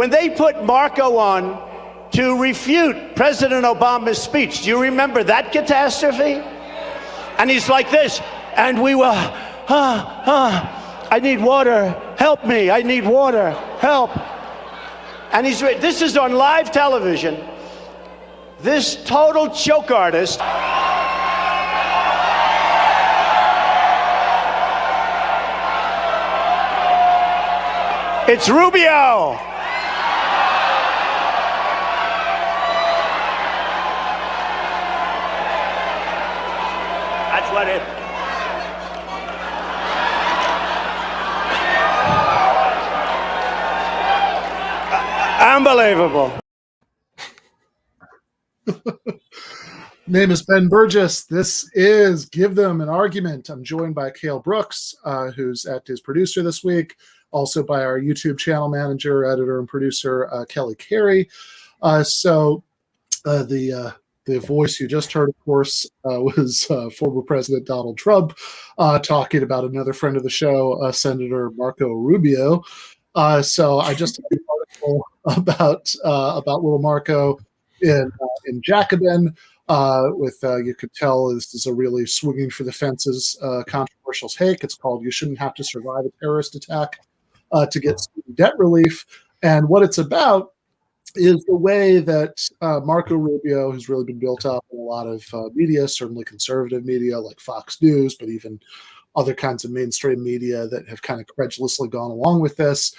when they put Marco on to refute President Obama's speech. Do you remember that catastrophe? And he's like this, and we were, I need water, help me, I need water, help. And this is on live television. This total joke artist. It's Rubio. That's what it. Unbelievable. Name is Ben Burgess. This is Give Them an Argument. I'm joined by Cale Brooks, who's his producer this week, also by our YouTube channel manager, editor, and producer, Kelly Carey. The voice you just heard, of course, was former President Donald Trump talking about another friend of the show, Senator Marco Rubio. So I just had an article about little Marco in Jacobin. You could tell this is a really swinging for the fences controversial take. It's called "You Shouldn't Have to Survive a Terrorist Attack to Get Student Debt Relief," and what it's about is the way that Marco Rubio has really been built up in a lot of media, certainly conservative media like Fox News, but even other kinds of mainstream media that have kind of credulously gone along with this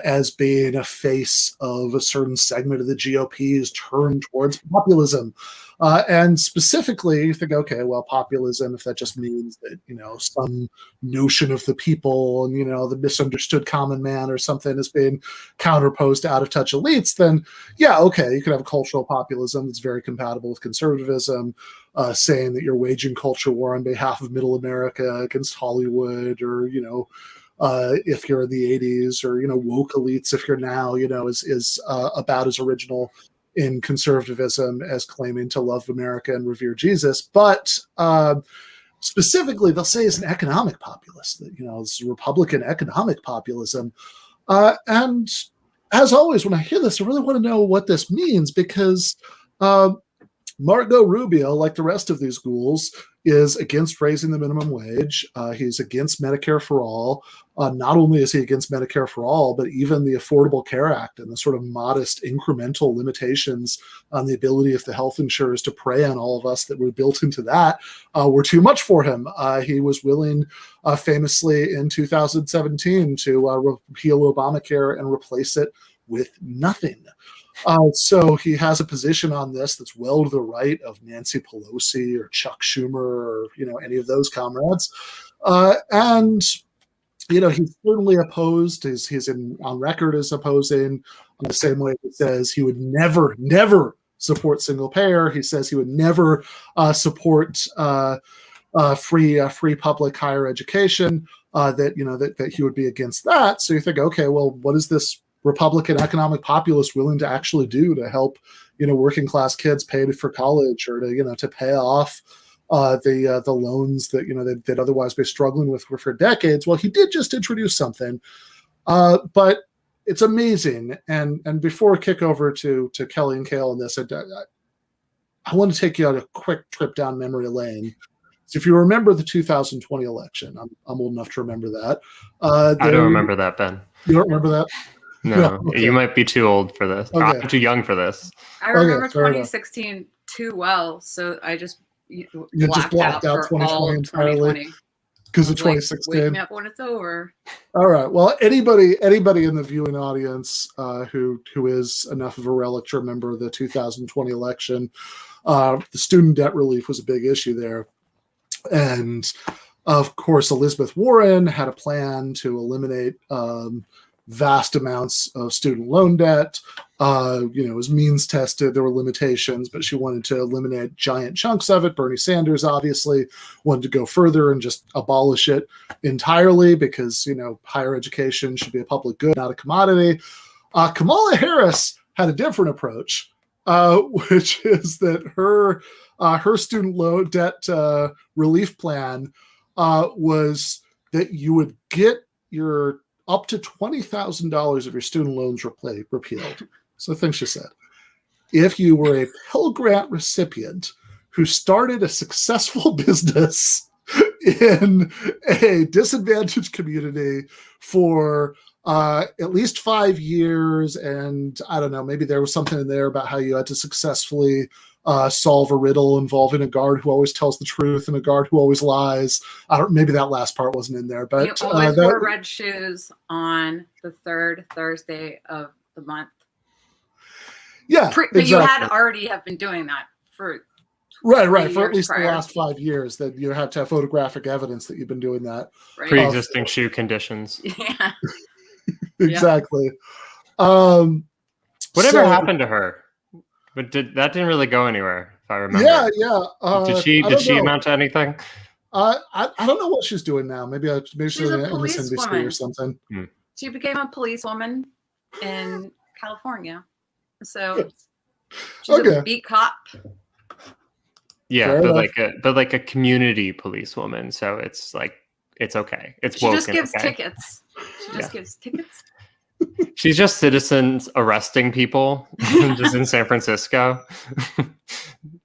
as being a face of a certain segment of the GOP's turn towards populism. And specifically, you think, okay, well, populism, if that just means that, some notion of the people and, the misunderstood common man or something is being counterposed to out-of-touch elites, then, yeah, okay, you could have a cultural populism that's very compatible with conservatism, saying that you're waging culture war on behalf of middle America against Hollywood, or, if you're in the 80s, or, woke elites, if you're now, is about as original in conservatism as claiming to love America and revere Jesus. But specifically, they'll say it's an economic populist, that, it's Republican economic populism. And as always, when I hear this, I really want to know what this means, because Marco Rubio, like the rest of these ghouls, is against raising the minimum wage. He's against Medicare for all. Not only is he against Medicare for all, but even the Affordable Care Act and the sort of modest incremental limitations on the ability of the health insurers to prey on all of us that were built into that were too much for him. He was willing, famously in 2017, to repeal Obamacare and replace it with nothing. So he has a position on this that's well to the right of Nancy Pelosi or Chuck Schumer or, any of those comrades. And he's certainly opposed. He's on record as opposing, in the same way he says he would never support single payer. He says he would never support free public higher education. That he would be against that. So you think, okay, well, what is this Republican economic populist willing to actually do to help, working class kids pay for college, or to pay off the loans that they'd otherwise be struggling with for decades? Well, he did just introduce something, but it's amazing. And before I kick over to Kelly and Cale on this, I want to take you on a quick trip down memory lane. So if you remember the 2020 election, I'm old enough to remember that. I don't remember that, Ben. You don't remember that? No, okay. You might be too old for this. Okay. I'm too young for this. I remember 2016 too well, so I just blocked out 2020 entirely because of 2016. Wake me up when it's over. All right. Well, anybody in the viewing audience who is enough of a relic to remember the 2020 election, the student debt relief was a big issue there, and of course Elizabeth Warren had a plan to eliminate vast amounts of student loan debt. It was means tested. There were limitations, but she wanted to eliminate giant chunks of it. Bernie Sanders obviously wanted to go further and just abolish it entirely because, higher education should be a public good, not a commodity. Kamala Harris had a different approach, which is that her student loan debt relief plan was that you would get your up to $20,000 of your student loans repealed. So the thing she said, if you were a Pell Grant recipient who started a successful business in a disadvantaged community for at least 5 years, and I don't know, maybe there was something in there about how you had to successfully solve a riddle involving a guard who always tells the truth and a guard who always lies. Maybe that last part wasn't in there, but you always wore red shoes on the third Thursday of the month. Yeah, but exactly. You had already have been doing that for right for at least the last 5 years. That you have to have photographic evidence that you've been doing that. Right. Pre-existing shoe conditions. Yeah, exactly. Whatever happened to her? But that didn't really go anywhere, if I remember. Yeah. Did she amount to anything? I don't know what she's doing now. Maybe she's in MSNBC or something. She became a policewoman in California. So she's a beat cop. Yeah, but like a community policewoman. So it's like it's okay. She just gives tickets. She just gives tickets. She's just citizens arresting people just in San Francisco.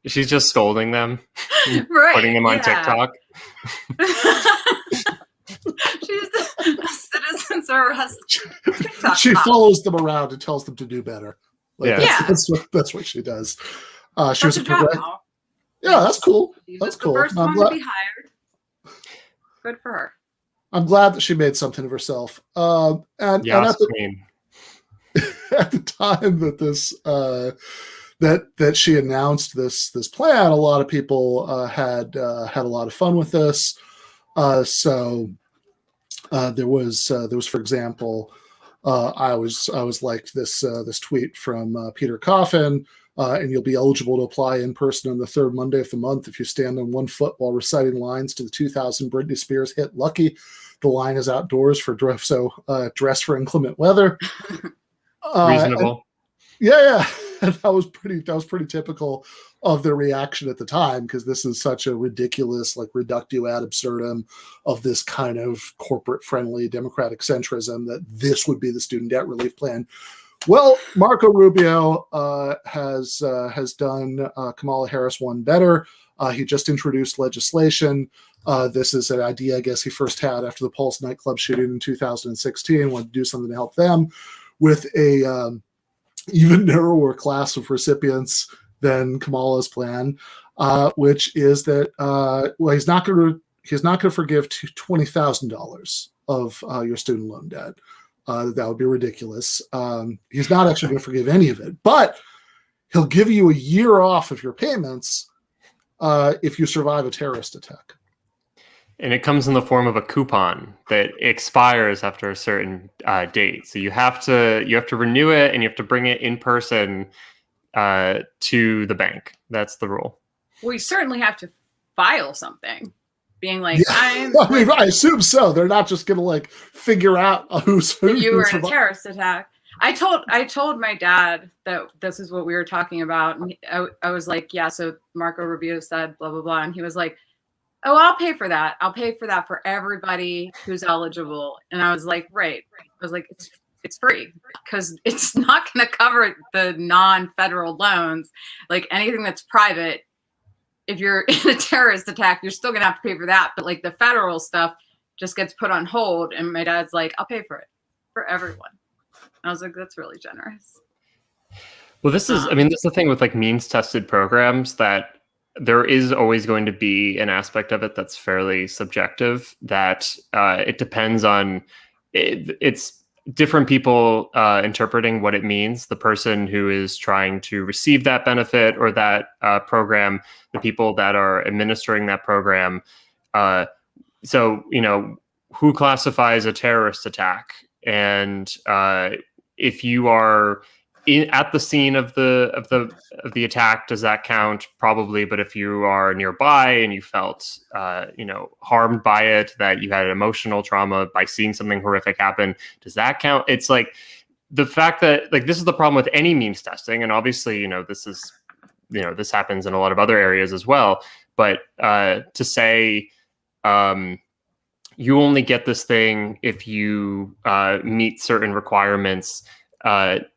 She's just scolding them, putting them on TikTok. She's a citizens arrest TikTok. She follows them around and tells them to do better. That's what she does. She was a progressive. Yeah, that's cool. That's cool. The first one to be hired. Good for her. I'm glad that she made something of herself. And at the time that this that she announced this plan, a lot of people had a lot of fun with this. So there was, for example, I was like this tweet from Peter Coffin. And you'll be eligible to apply in person on the third Monday of the month if you stand on 1 foot while reciting lines to the 2000 Britney Spears hit "Lucky." The line is outdoors for dress for inclement weather. Reasonable. And that was pretty typical of their reaction at the time, because this is such a ridiculous, like, reductio ad absurdum of this kind of corporate friendly democratic centrism that this would be the student debt relief plan. Well, Marco Rubio has done Kamala Harris one better. He just introduced legislation. This is an idea, I guess, he first had after the Pulse nightclub shooting in 2016. Wanted to do something to help them with a even narrower class of recipients than Kamala's plan, which is that he's not going to forgive $20,000 of your student loan debt. That would be ridiculous. He's not actually going to forgive any of it, but he'll give you a year off of your payments if you survive a terrorist attack. And it comes in the form of a coupon that expires after a certain date. So you have to renew it, and you have to bring it in person to the bank. That's the rule. We certainly have to file something. Being like, I assume so. They're not just going to like figure out who you were in a terrorist attack. I told my dad that this is what we were talking about, and I was like, yeah. So Marco Rubio said blah blah blah, and he was like, oh, I'll pay for that. I'll pay for that for everybody who's eligible. And I was like, right. I was like, it's free, because it's not going to cover the non-federal loans, like anything that's private. If you're in a terrorist attack, you're still going to have to pay for that. But like the federal stuff just gets put on hold. And my dad's like, I'll pay for it for everyone. I was like, that's really generous. Well, this is the thing with like means tested programs, that there is always going to be an aspect of it that's fairly subjective, that it depends on it's different people interpreting what it means. The person who is trying to receive that benefit or that program, the people that are administering that program. So, who classifies a terrorist attack? And if you are at the scene of the attack, does that count? Probably. But if you are nearby and you felt harmed by it, that you had emotional trauma by seeing something horrific happen, does that count? It's like the fact that like this is the problem with any means testing, and obviously this happens in a lot of other areas as well. But to say you only get this thing if you meet certain requirements,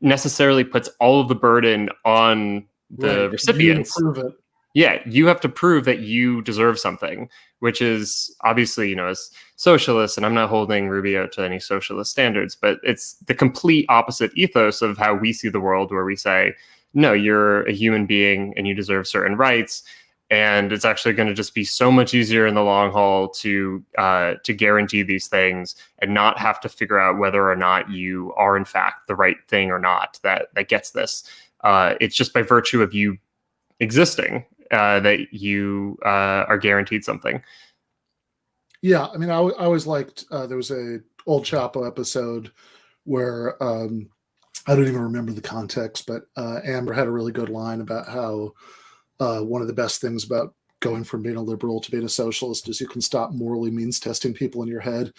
necessarily puts all of the burden on the recipients. You prove it. Yeah, you have to prove that you deserve something, which is obviously, as socialists, and I'm not holding Rubio to any socialist standards, but it's the complete opposite ethos of how we see the world, where we say, no, you're a human being and you deserve certain rights. And it's actually going to just be so much easier in the long haul to guarantee these things and not have to figure out whether or not you are in fact the right thing or not that gets this. It's just by virtue of you existing that you are guaranteed something. Yeah, I mean, I always liked, there was a old Chapo episode where, I don't even remember the context, but Amber had a really good line about how one of the best things about going from being a liberal to being a socialist is you can stop morally means testing people in your head,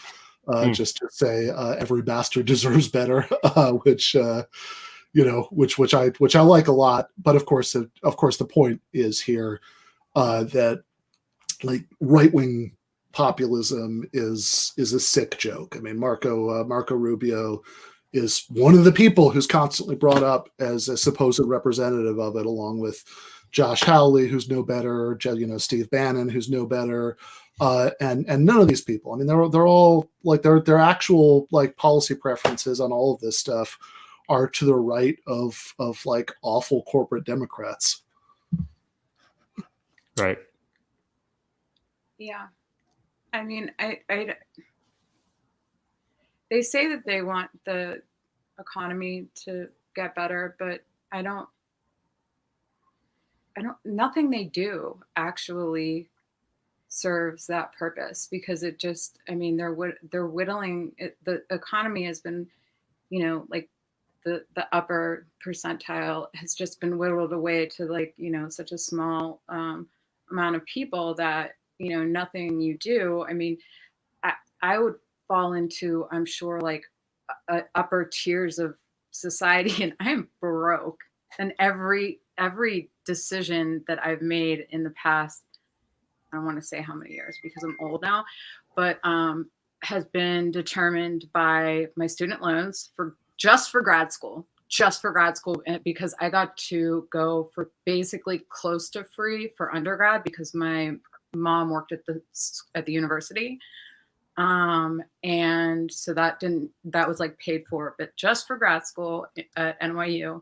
just to say every bastard deserves better, which I like a lot. But of course, the point is here that like right-wing populism is a sick joke. I mean, Marco Rubio is one of the people who's constantly brought up as a supposed representative of it, along with Josh Hawley, who's no better, Steve Bannon, who's no better, and none of these people. I mean, they're all like their actual like policy preferences on all of this stuff are to the right of like awful corporate Democrats. Right. Yeah. I mean, they say that they want the economy to get better, but nothing they do actually serves that purpose, because it just, I mean, they're whittling it, the economy has been, like the upper percentile has just been whittled away to like, such a small amount of people that, nothing you do. I mean, I would fall into, I'm sure, like upper tiers of society, and I'm broke. And every decision that I've made in the past, I don't want to say how many years because I'm old now, but has been determined by my student loans for grad school, because I got to go for basically close to free for undergrad because my mom worked at the university. And so that was like paid for, but just for grad school at NYU,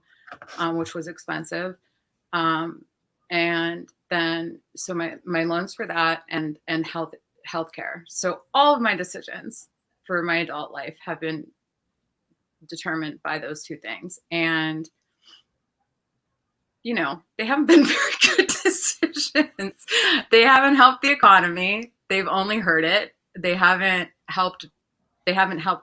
which was expensive. And then, so my loans for that and healthcare. So all of my decisions for my adult life have been determined by those two things. And, they haven't been very good decisions. They haven't helped the economy. They've only hurt it. They haven't helped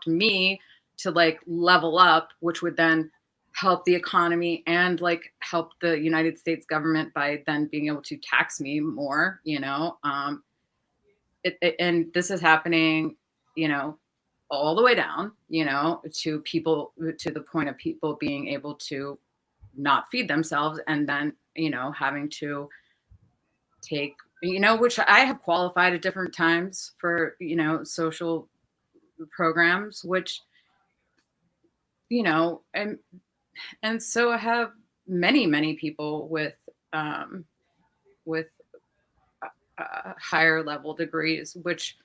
me to like level up, which would then help the economy and like help the United States government by then being able to tax me more, and this is happening, all the way down, to people, to the point of people being able to not feed themselves and then, having to take, which I have qualified at different times for, social programs, which, and so I have many people with higher level degrees, which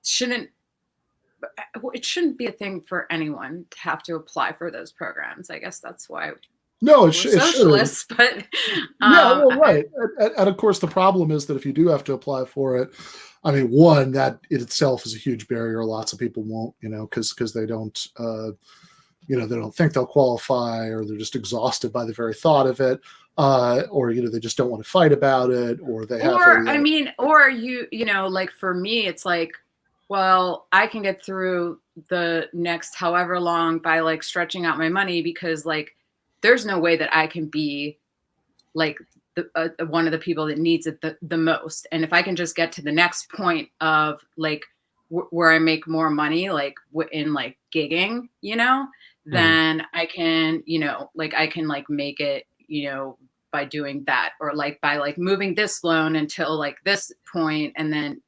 it shouldn't be a thing for anyone to have to apply for those programs. I guess that's why. No, we're socialists, but right. And of course, the problem is that if you do have to apply for it, I mean, one, that in itself is a huge barrier. Lots of people won't, because they don't, they don't think they'll qualify, or they're just exhausted by the very thought of it, or they just don't want to fight about it, or they have. Like for me, it's like, well, I can get through the next however long by like stretching out my money, because like there's no way that I can be like one of the people that needs it the most. And if I can just get to the next point of like where I make more money, like in like gigging, then I can, I can like make it, by doing that, or like by like moving this loan until like this point, and then,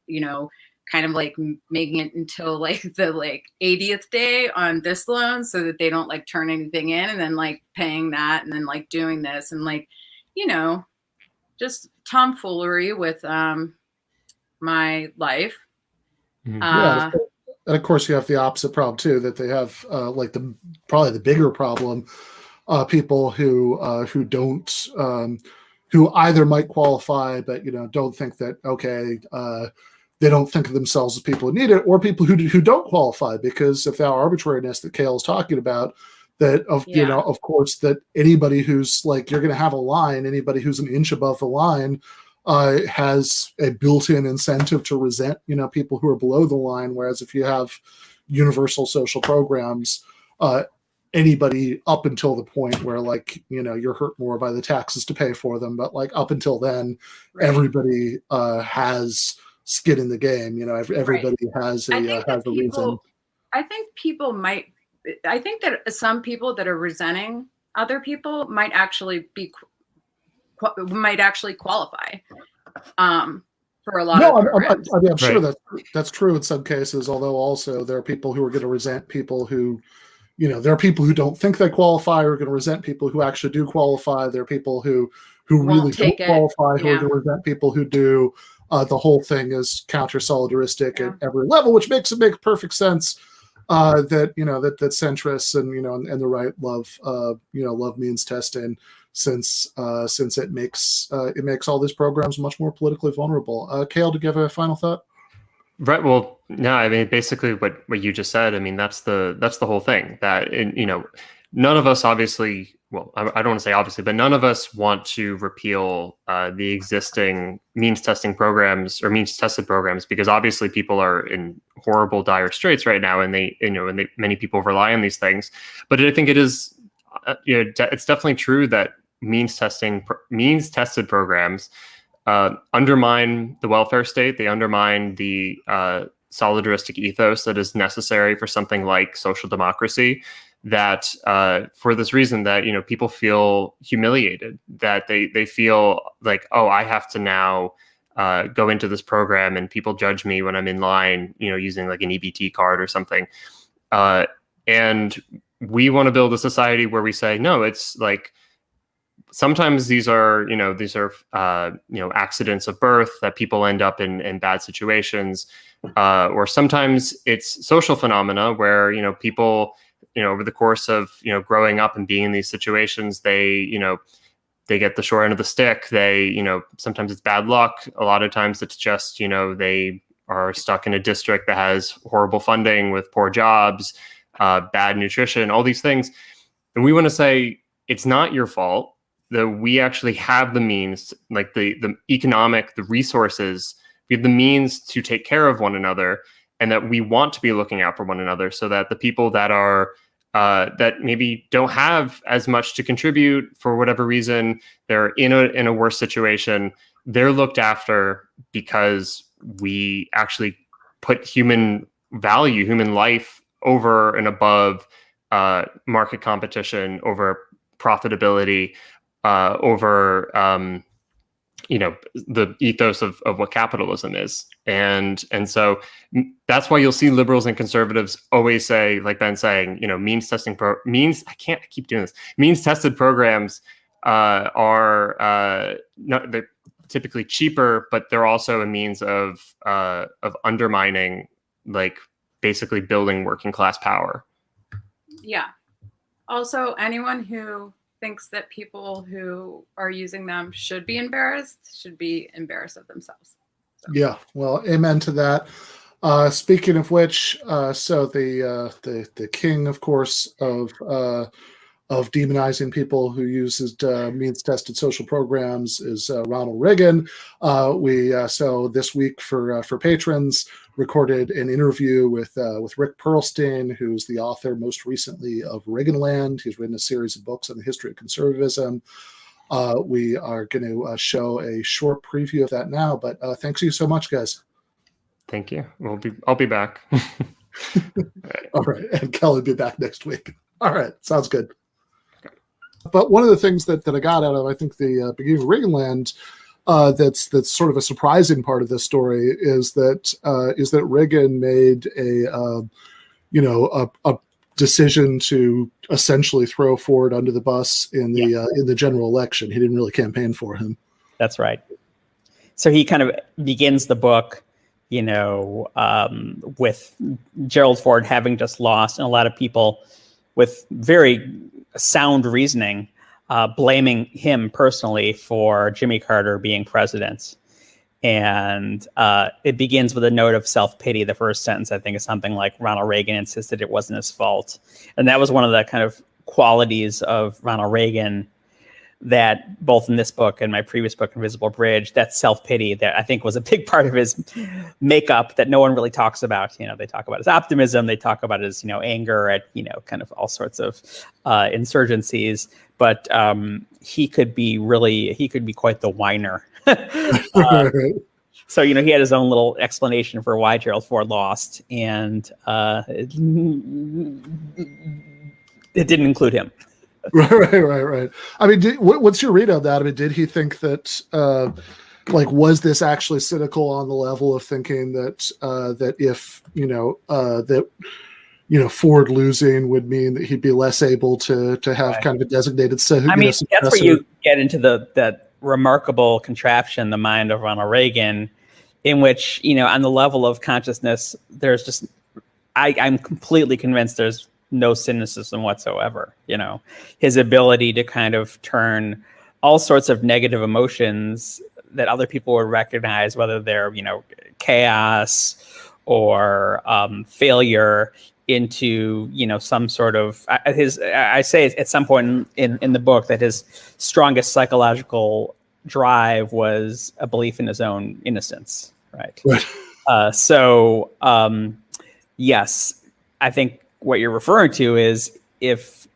kind of like making it until like the like 80th day on this loan so that they don't like turn anything in, and then like paying that, and then like doing this, and like, you know, just tomfoolery with my life. Yeah, and of course you have the opposite problem too, that they have like probably the bigger problem, people who don't who either might qualify but don't think that they don't think of themselves as people who need it, or people who don't qualify because of that arbitrariness that Kale is talking about. That of course, that anybody who's like, you're going to have a line, anybody who's an inch above the line has a built-in incentive to resent people who are below the line. Whereas if you have universal social programs, anybody up until the point where like you're hurt more by the taxes to pay for them, but like up until then, everybody has skin in the game. Everybody has a reason. I think that some people that are resenting other people might actually qualify for a lot of programs. I'm sure that's true in some cases, although also there are people who are going to resent people who, there are people who don't think they qualify or are going to resent people who actually do qualify. There are people who really don't qualify who are going to resent people who do. The whole thing is counter-solidaristic at every level, which makes it make perfect sense that that centrists and the right love means testing, since it makes all these programs much more politically vulnerable. Kale, to give a final thought. Right. Well, no, I mean, basically what you just said, I mean, that's the whole thing, that, none of us obviously, well, I don't want to say obviously, but none of us want to repeal the existing means testing programs or means tested programs, because obviously people are in horrible, dire straits right now, and many people rely on these things. But I think it is, it's definitely true that means tested programs undermine the welfare state. They undermine the solidaristic ethos that is necessary for something like social democracy. That for this reason, that people feel humiliated, that they feel like, oh, I have to now go into this program and people judge me when I'm in line, using like an EBT card or something. And we want to build a society where we say, no, it's like, sometimes these are accidents of birth that people end up in bad situations, or sometimes it's social phenomena where people over the course of growing up and being in these situations, they get the short end of the stick. They sometimes it's bad luck. A lot of times it's just they are stuck in a district that has horrible funding with poor jobs, bad nutrition, all these things. And we want to say it's not your fault. That we actually have the means, like the economic, the resources, we have the means to take care of one another, and that we want to be looking out for one another, so that the people that are that maybe don't have as much to contribute for whatever reason, they're in a worse situation, they're looked after because we actually put human value, human life over and above market competition, over profitability, over the ethos of what capitalism is. And so that's why you'll see liberals and conservatives always say, like Ben saying, means tested programs are not, they're typically cheaper, but they're also a means of undermining, like basically building working class power. Yeah. Also, anyone who thinks that people who are using them should be embarrassed of themselves. So. Yeah, well, amen to that. Speaking of which, so the king, of course, of demonizing people who uses means-tested social programs is Ronald Reagan. So this week for patrons, recorded an interview with Rick Perlstein, who's the author most recently of Reaganland. He's written a series of books on the history of conservatism. We are going to show a short preview of that now, but thanks you so much, guys. Thank you. I'll be back. All right, and Kelly will be back next week. All right, sounds good. But one of the things that I got out of, I think, the beginning of Reaganland that's sort of a surprising part of this story is that Reagan made a decision to essentially throw Ford under the bus in the general election. He didn't really campaign for him. That's right. So he kind of begins the book, with Gerald Ford having just lost, and a lot of people with very sound reasoning blaming him personally for Jimmy Carter being president. And it begins with a note of self-pity. The first sentence, I think, is something like Ronald Reagan insisted it wasn't his fault. And that was one of the kind of qualities of Ronald Reagan that both in this book and my previous book, Invisible Bridge, that self-pity that I think was a big part of his makeup that no one really talks about. They talk about his optimism. They talk about his, anger at, kind of all sorts of insurgencies. But he could be quite the whiner. So, he had his own little explanation for why Gerald Ford lost, and it didn't include him. Right. I mean, what's your read on that? I mean, did he think that, was this actually cynical on the level of thinking that if Ford losing would mean that he'd be less able to have kind of a designated I mean, that's where you get into that remarkable contraption, the mind of Ronald Reagan, in which, on the level of consciousness, there's just, I'm completely convinced there's no cynicism whatsoever. His ability to kind of turn all sorts of negative emotions that other people would recognize, whether they're, chaos or failure, into some sort of I say at some point in the book that his strongest psychological drive was a belief in his own innocence, right? So yes, I think what you're referring to is if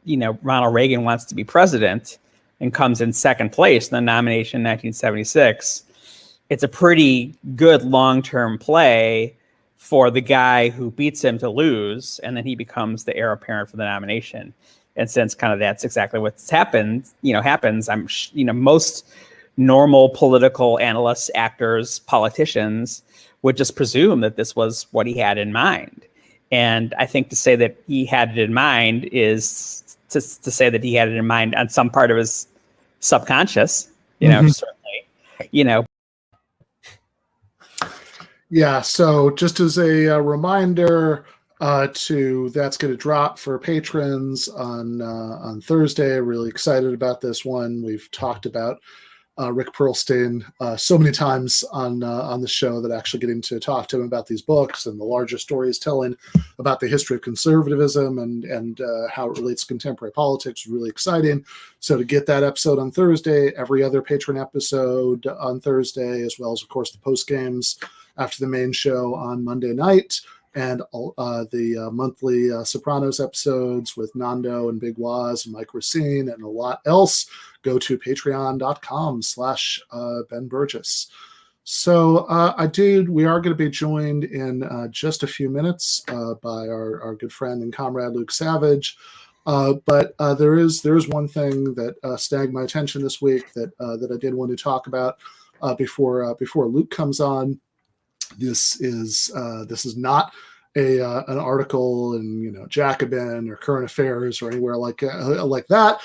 Ronald Reagan wants to be president and comes in second place in the nomination in 1976, it's a pretty good long-term play for the guy who beats him to lose, and then he becomes the heir apparent for the nomination. And since kind of that's exactly what's happens, I'm most normal political analysts, actors, politicians would just presume that this was what he had in mind. And I think to say that he had it in mind is to say that he had it in mind on some part of his subconscious, certainly, Yeah, so just as a reminder, that's going to drop for patrons on Thursday. Really excited about this one. We've talked about Rick Perlstein so many times on the show that actually getting to talk to him about these books and the larger stories telling about the history of conservatism and how it relates to contemporary politics is really exciting. So to get that episode on Thursday, every other patron episode on Thursday, as well as, of course, the post games after the main show on Monday night, and the monthly Sopranos episodes with Nando and Big Waz and Mike Racine and a lot else, go to patreon.com/Ben Burgess. So we are going to be joined in just a few minutes by our good friend and comrade Luke Savage. But there is one thing that snagged my attention this week that I did want to talk about before Luke comes on. This is not an article in Jacobin or Current Affairs or anywhere like that.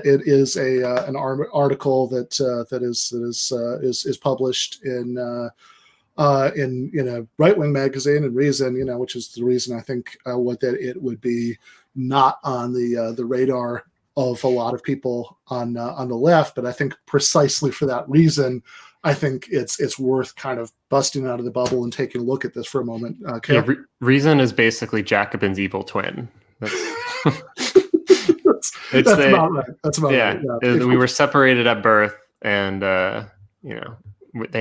It is an article that is published in a right-wing magazine, and Reason, which is the reason I think that it would be not on the radar of a lot of people on the left. But I think precisely for that reason, I think it's worth kind of busting out of the bubble and taking a look at this for a moment. Reason is basically Jacobin's evil twin. That's about right. That's about right. Yeah. We were separated at birth, and they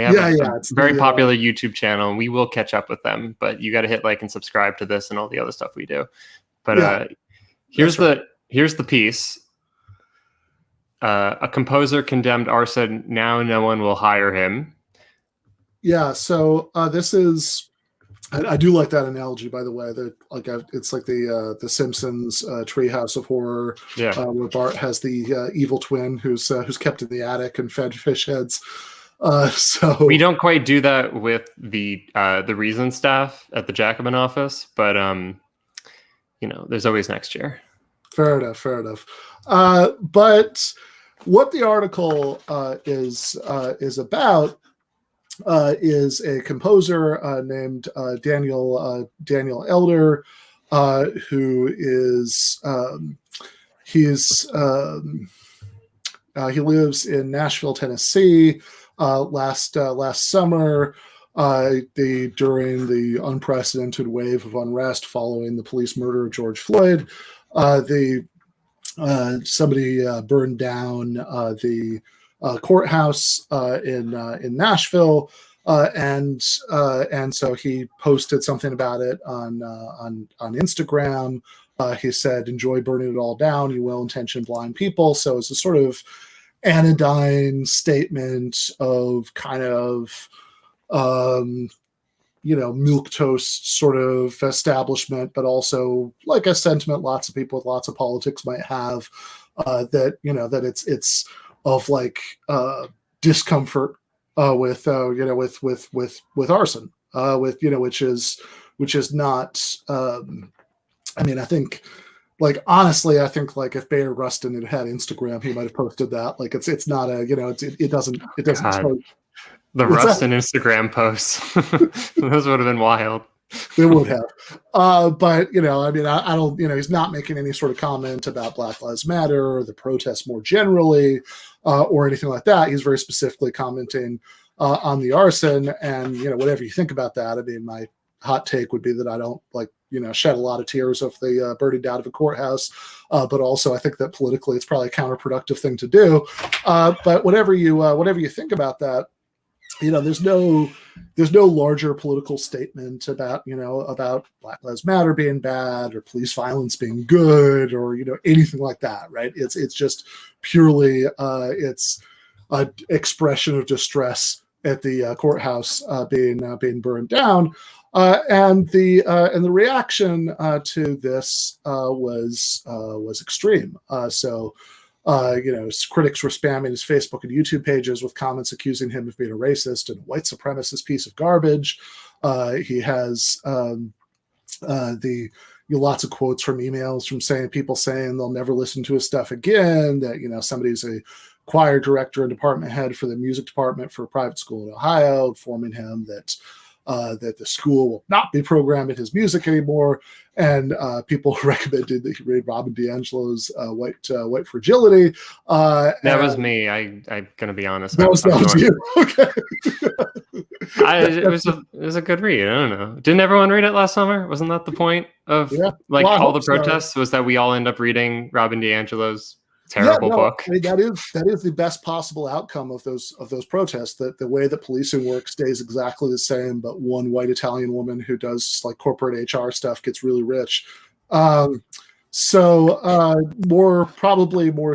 have a very popular YouTube channel, and we will catch up with them. But you got to hit like and subscribe to this and all the other stuff we do. But here's the piece. A composer condemned arson. Now no one will hire him. Yeah. So this is. I do like that analogy, by the way. That it's like the Simpsons Treehouse of Horror, where Bart has the evil twin who's kept in the attic and fed fish heads. So we don't quite do that with the Reason staff at the Jacobin office, but there's always next year. Fair enough. But what the article is about is a composer named Daniel Elder, who is he lives in Nashville, Tennessee. Last summer, during the unprecedented wave of unrest following the police murder of George Floyd, somebody burned down the courthouse in Nashville, and so he posted something about it on Instagram. He said, "Enjoy burning it all down, you well-intentioned blind people." So it's a sort of anodyne statement of kind of milquetoast sort of establishment, but also like a sentiment lots of people with lots of politics might have, that it's of like discomfort with arson, which is not. I think, like, honestly, I think like if Bayard Rustin had Instagram, he might have posted that. Like it's not a it doesn't. The Rustin Instagram posts, those would have been wild. They would have. But, I don't, he's not making any sort of comment about Black Lives Matter or the protests more generally, or anything like that. He's very specifically commenting on the arson. And, whatever you think about that, my hot take would be that I don't shed a lot of tears of the burning down of a courthouse. But also I think that politically it's probably a counterproductive thing to do. But whatever you think about that, there's no larger political statement about Black Lives Matter being bad or police violence being good or anything like that, right? It's just purely it's an expression of distress at the courthouse being burned down, and the reaction to this was extreme. Critics were spamming his Facebook and YouTube pages with comments accusing him of being a racist and a white supremacist piece of garbage. He has lots of quotes from emails from people saying they'll never listen to his stuff again, that somebody's a choir director and department head for the music department for a private school in Ohio, informing him that the school will not be programming his music anymore, and people recommended that he read Robin DiAngelo's White Fragility. That was me. I'm gonna be honest. That was you. Okay. It was a good read. I don't know. Didn't everyone read it last summer? Wasn't that the point of all the protests? Was that we all end up reading Robin DiAngelo's terrible book? That is the best possible outcome of those protests. That the way that policing works stays exactly the same, but one white Italian woman who does like corporate HR stuff gets really rich. More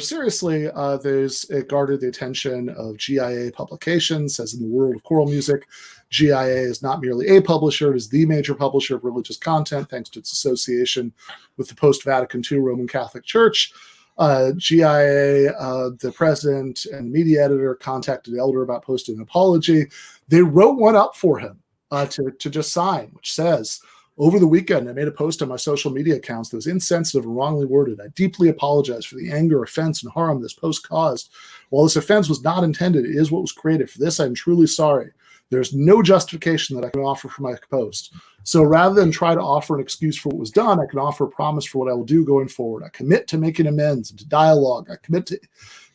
seriously, it garnered the attention of GTAA publications. Says in the world of choral music, GTAA is not merely a publisher; it is the major publisher of religious content, thanks to its association with the post-Vatican II Roman Catholic Church. GTAA, the president and media editor contacted Elder about posting an apology. They wrote one up for him to just sign, which says, "Over the weekend, I made a post on my social media accounts that was insensitive and wrongly worded. I deeply apologize for the anger, offense, and harm this post caused. While this offense was not intended, it is what was created. For this, I'm truly sorry. There's no justification that I can offer for my post. So rather than try to offer an excuse for what was done, I can offer a promise for what I will do going forward. I commit to making amends and to dialogue. I commit to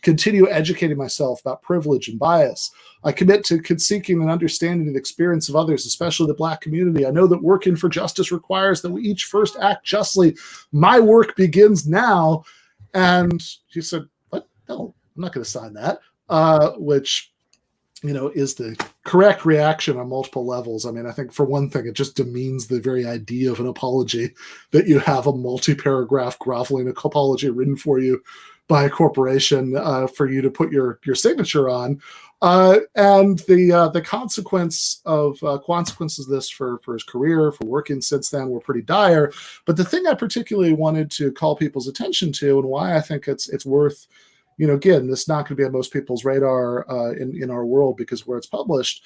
continue educating myself about privilege and bias. I commit to seeking an understanding of the experience of others, especially the Black community. I know that working for justice requires that we each first act justly. My work begins now." And he said, "What? No, I'm not going to sign that," which is the correct reaction on multiple levels. I think for one thing, it just demeans the very idea of an apology, that you have a multi-paragraph groveling apology written for you by a corporation for you to put your signature on. And the consequences of this for his career, for working since then, were pretty dire. But the thing I particularly wanted to call people's attention to, and why I think it's worth again, this is not going to be on most people's radar in our world because where it's published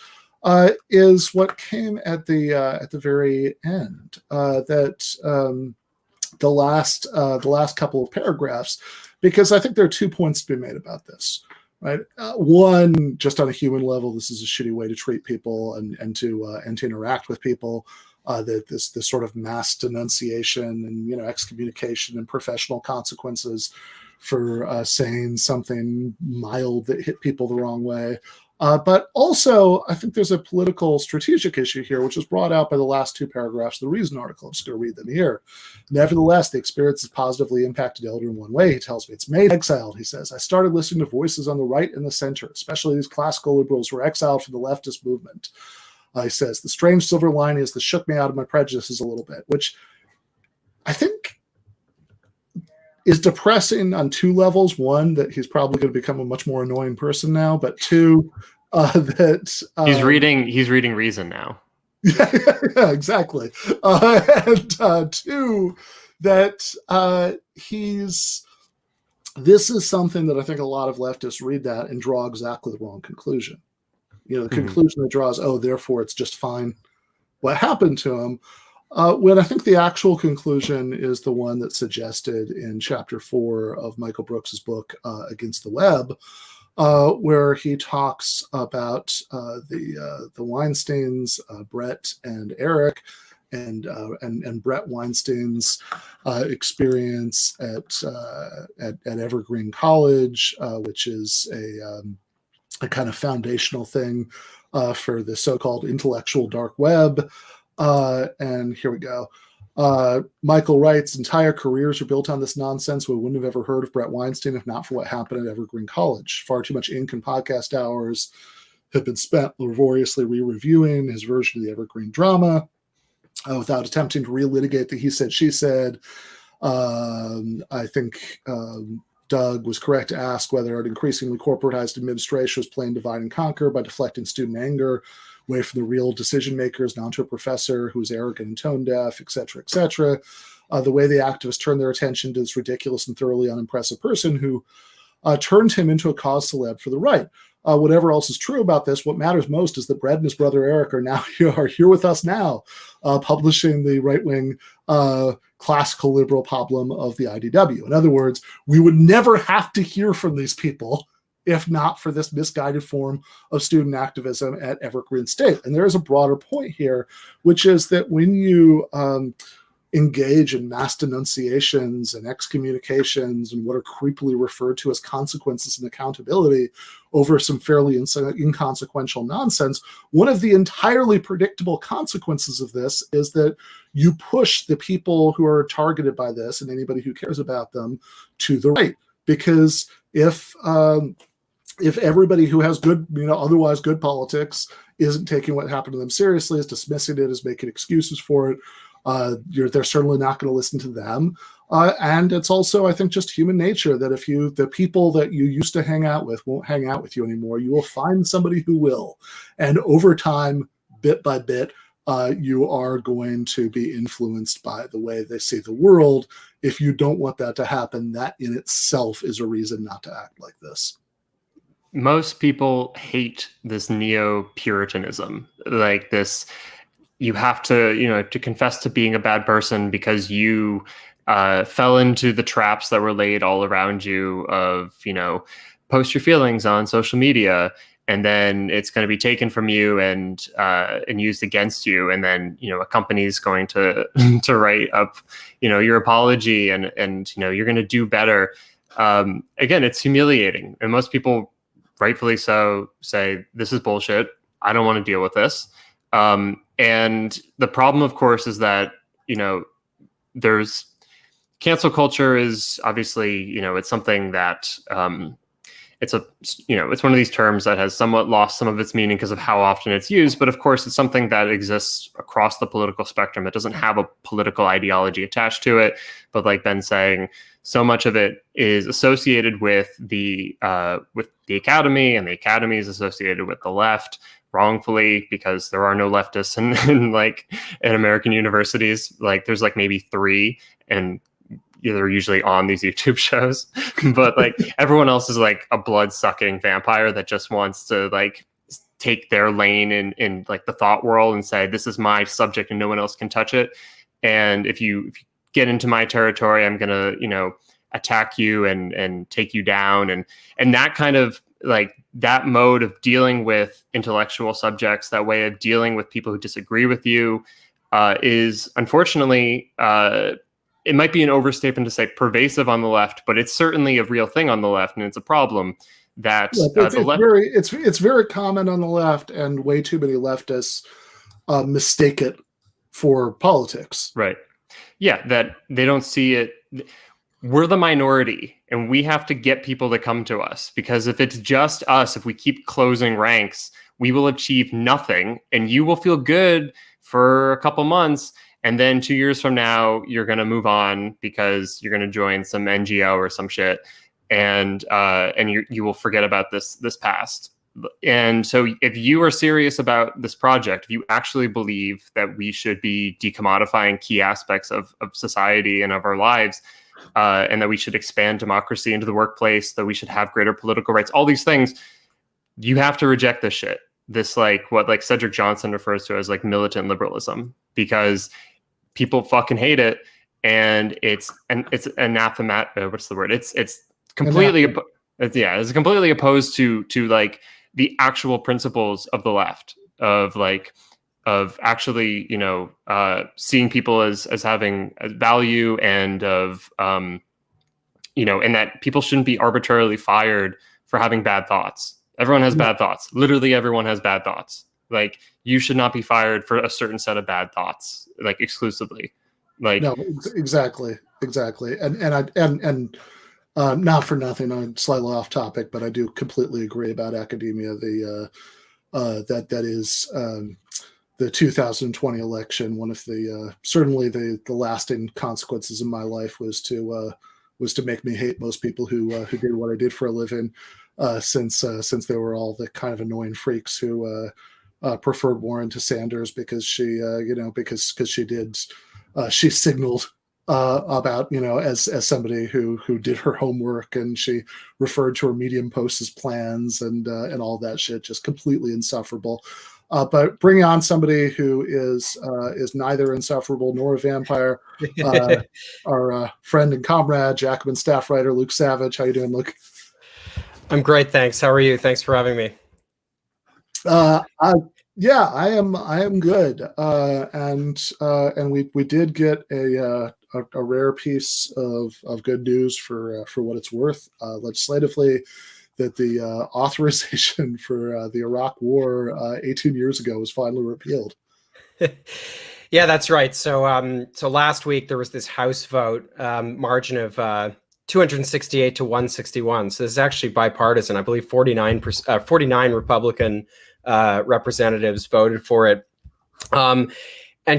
is what came at the very end. The last couple of paragraphs, because I think there are 2 points to be made about this. Right. One, just on a human level, this is a shitty way to treat people and to interact with people. This sort of mass denunciation and excommunication and professional consequences for saying something mild that hit people the wrong way. But also, I think there's a political strategic issue here, which is brought out by the last 2 paragraphs of the Reason article. I'm just going to read them here. Nevertheless, the experience has positively impacted Elder in one way. He tells me it's made exiled. He says, I started listening to voices on the right and the center, especially these classical liberals who were exiled from the leftist movement. He says, the strange silver lining is this shook me out of my prejudices a little bit, which I think is depressing on 2 levels. One, that he's probably going to become a much more annoying person now, but 2, that he's reading Reason now. Yeah, exactly. And 2, that this is something that I think a lot of leftists read that and draw exactly the wrong conclusion. The conclusion that draws, therefore it's just fine what happened to him. When I think the actual conclusion is the one that's suggested in chapter 4 of Michael Brooks's book, Against the Web, where he talks about the Weinsteins, Brett and Eric, and Brett Weinstein's experience at Evergreen College, which is a kind of foundational thing for the so-called intellectual dark web. And here we go. Michael writes, entire careers are built on this nonsense. We wouldn't have ever heard of Brett Weinstein if not for what happened at Evergreen College. Far too much ink and podcast hours have been spent laboriously re-reviewing his version of the Evergreen drama without attempting to relitigate the he said, she said. I think Doug was correct to ask whether an increasingly corporatized administration was playing divide and conquer by deflecting student anger away from the real decision makers and onto a professor who's arrogant and tone deaf, et cetera, et cetera. The way the activists turned their attention to this ridiculous and thoroughly unimpressive person who turned him into a cause celeb for the right. Whatever else is true about this, what matters most is that Brett and his brother Eric are here with us now, publishing the right-wing classical liberal problem of the IDW. In other words, we would never have to hear from these people if not for this misguided form of student activism at Evergreen State. And there is a broader point here, which is that when you engage in mass denunciations and excommunications and what are creepily referred to as consequences and accountability over some fairly inconsequential nonsense, one of the entirely predictable consequences of this is that you push the people who are targeted by this and anybody who cares about them to the right. Because if everybody who has good, otherwise good politics isn't taking what happened to them seriously, is dismissing it, is making excuses for it, they're certainly not going to listen to them. And it's also, I think, just human nature that if the people that you used to hang out with won't hang out with you anymore, you will find somebody who will. And over time, bit by bit, you are going to be influenced by the way they see the world. If you don't want that to happen, that in itself is a reason not to act like this. Most people hate this neo-Puritanism, like this. You have to, to confess to being a bad person because you fell into the traps that were laid all around you of, post your feelings on social media, and then it's going to be taken from you and used against you. And then, a company's going to write up, your apology and you're going to do better. Again, it's humiliating. And most people, rightfully so, say, this is bullshit. I don't want to deal with this. And the problem, of course, is that, there's cancel culture is obviously, it's something that it's one of these terms that has somewhat lost some of its meaning because of how often it's used. But of course, it's something that exists across the political spectrum. It doesn't have a political ideology attached to it. But like Ben's saying, so much of it is associated with the academy, and the academy is associated with the left, wrongfully, because there are no leftists in American universities. Like there's like maybe 3, and they're usually on these YouTube shows, but like everyone else is like a blood-sucking vampire that just wants to like take their lane in like the thought world and say, this is my subject and no one else can touch it. And if you get into my territory, I'm gonna, you know, attack you and take you down. And that kind of like that mode of dealing with intellectual subjects, that way of dealing with people who disagree with you, is unfortunately, it might be an overstatement to say pervasive on the left, but it's certainly a real thing on the left, and it's a problem that it's very common on the left, and way too many leftists mistake it for politics. Right. Yeah, that they don't see it. We're the minority, and we have to get people to come to us, because if it's just us, if we keep closing ranks, we will achieve nothing, and you will feel good for a couple months, and then 2 years from now, you're going to move on because you're going to join some NGO or some shit, and you will forget about this past. And so if you are serious about this project, if you actually believe that we should be decommodifying key aspects of society and of our lives, and that we should expand democracy into the workplace, that we should have greater political rights, all these things, you have to reject this shit. This like what like Cedric Johnson refers to as like militant liberalism, because people fucking hate it, and it's anathema. What's the word? It's completely it's completely opposed to like the actual principles of the left, of actually, you know, seeing people as having value, and of you know, and that people shouldn't be arbitrarily fired for having bad thoughts. Everyone has bad thoughts. Literally everyone has bad thoughts. Like, you should not be fired for a certain set of bad thoughts, like exclusively. Like, no, exactly. And not for nothing, I'm slightly off topic, but I do completely agree about academia. That is the 2020 election. One of the certainly the lasting consequences of my life was to make me hate most people who did what I did for a living, since they were all the kind of annoying freaks who preferred Warren to Sanders because she she signaled about, you know, as somebody who did her homework, and she referred to her Medium posts as plans and all that shit, just completely insufferable. But bring on somebody who is neither insufferable nor a vampire. Our friend and comrade, Jacobin staff writer Luke Savage. How you doing, Luke? I'm great, thanks. How are you? Thanks for having me. Yeah, I am good. And we did get a rare piece of good news for what it's worth, legislatively, that the authorization for the Iraq War 18 years ago was finally repealed. Yeah, that's right. So so last week there was this House vote, margin of 268 to 161. So this is actually bipartisan. I believe 49 Republican representatives voted for it. And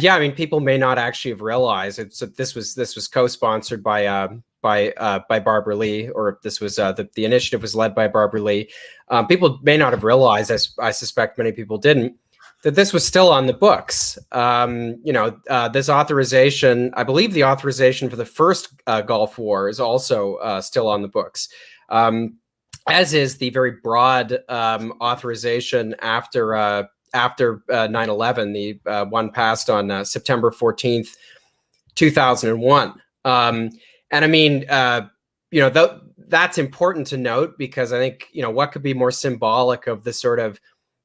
yeah, I mean, people may not actually have realized it. So this was co-sponsored by Barbara Lee, or this was the initiative was led by Barbara Lee. People may not have realized, as I suspect many people didn't, that this was still on the books. This authorization, I believe the authorization for the first Gulf War is also still on the books, as is the very broad authorization after 9/11, the one passed on September 14th, 2001. And I mean, that's important to note, because I think, what could be more symbolic of the sort of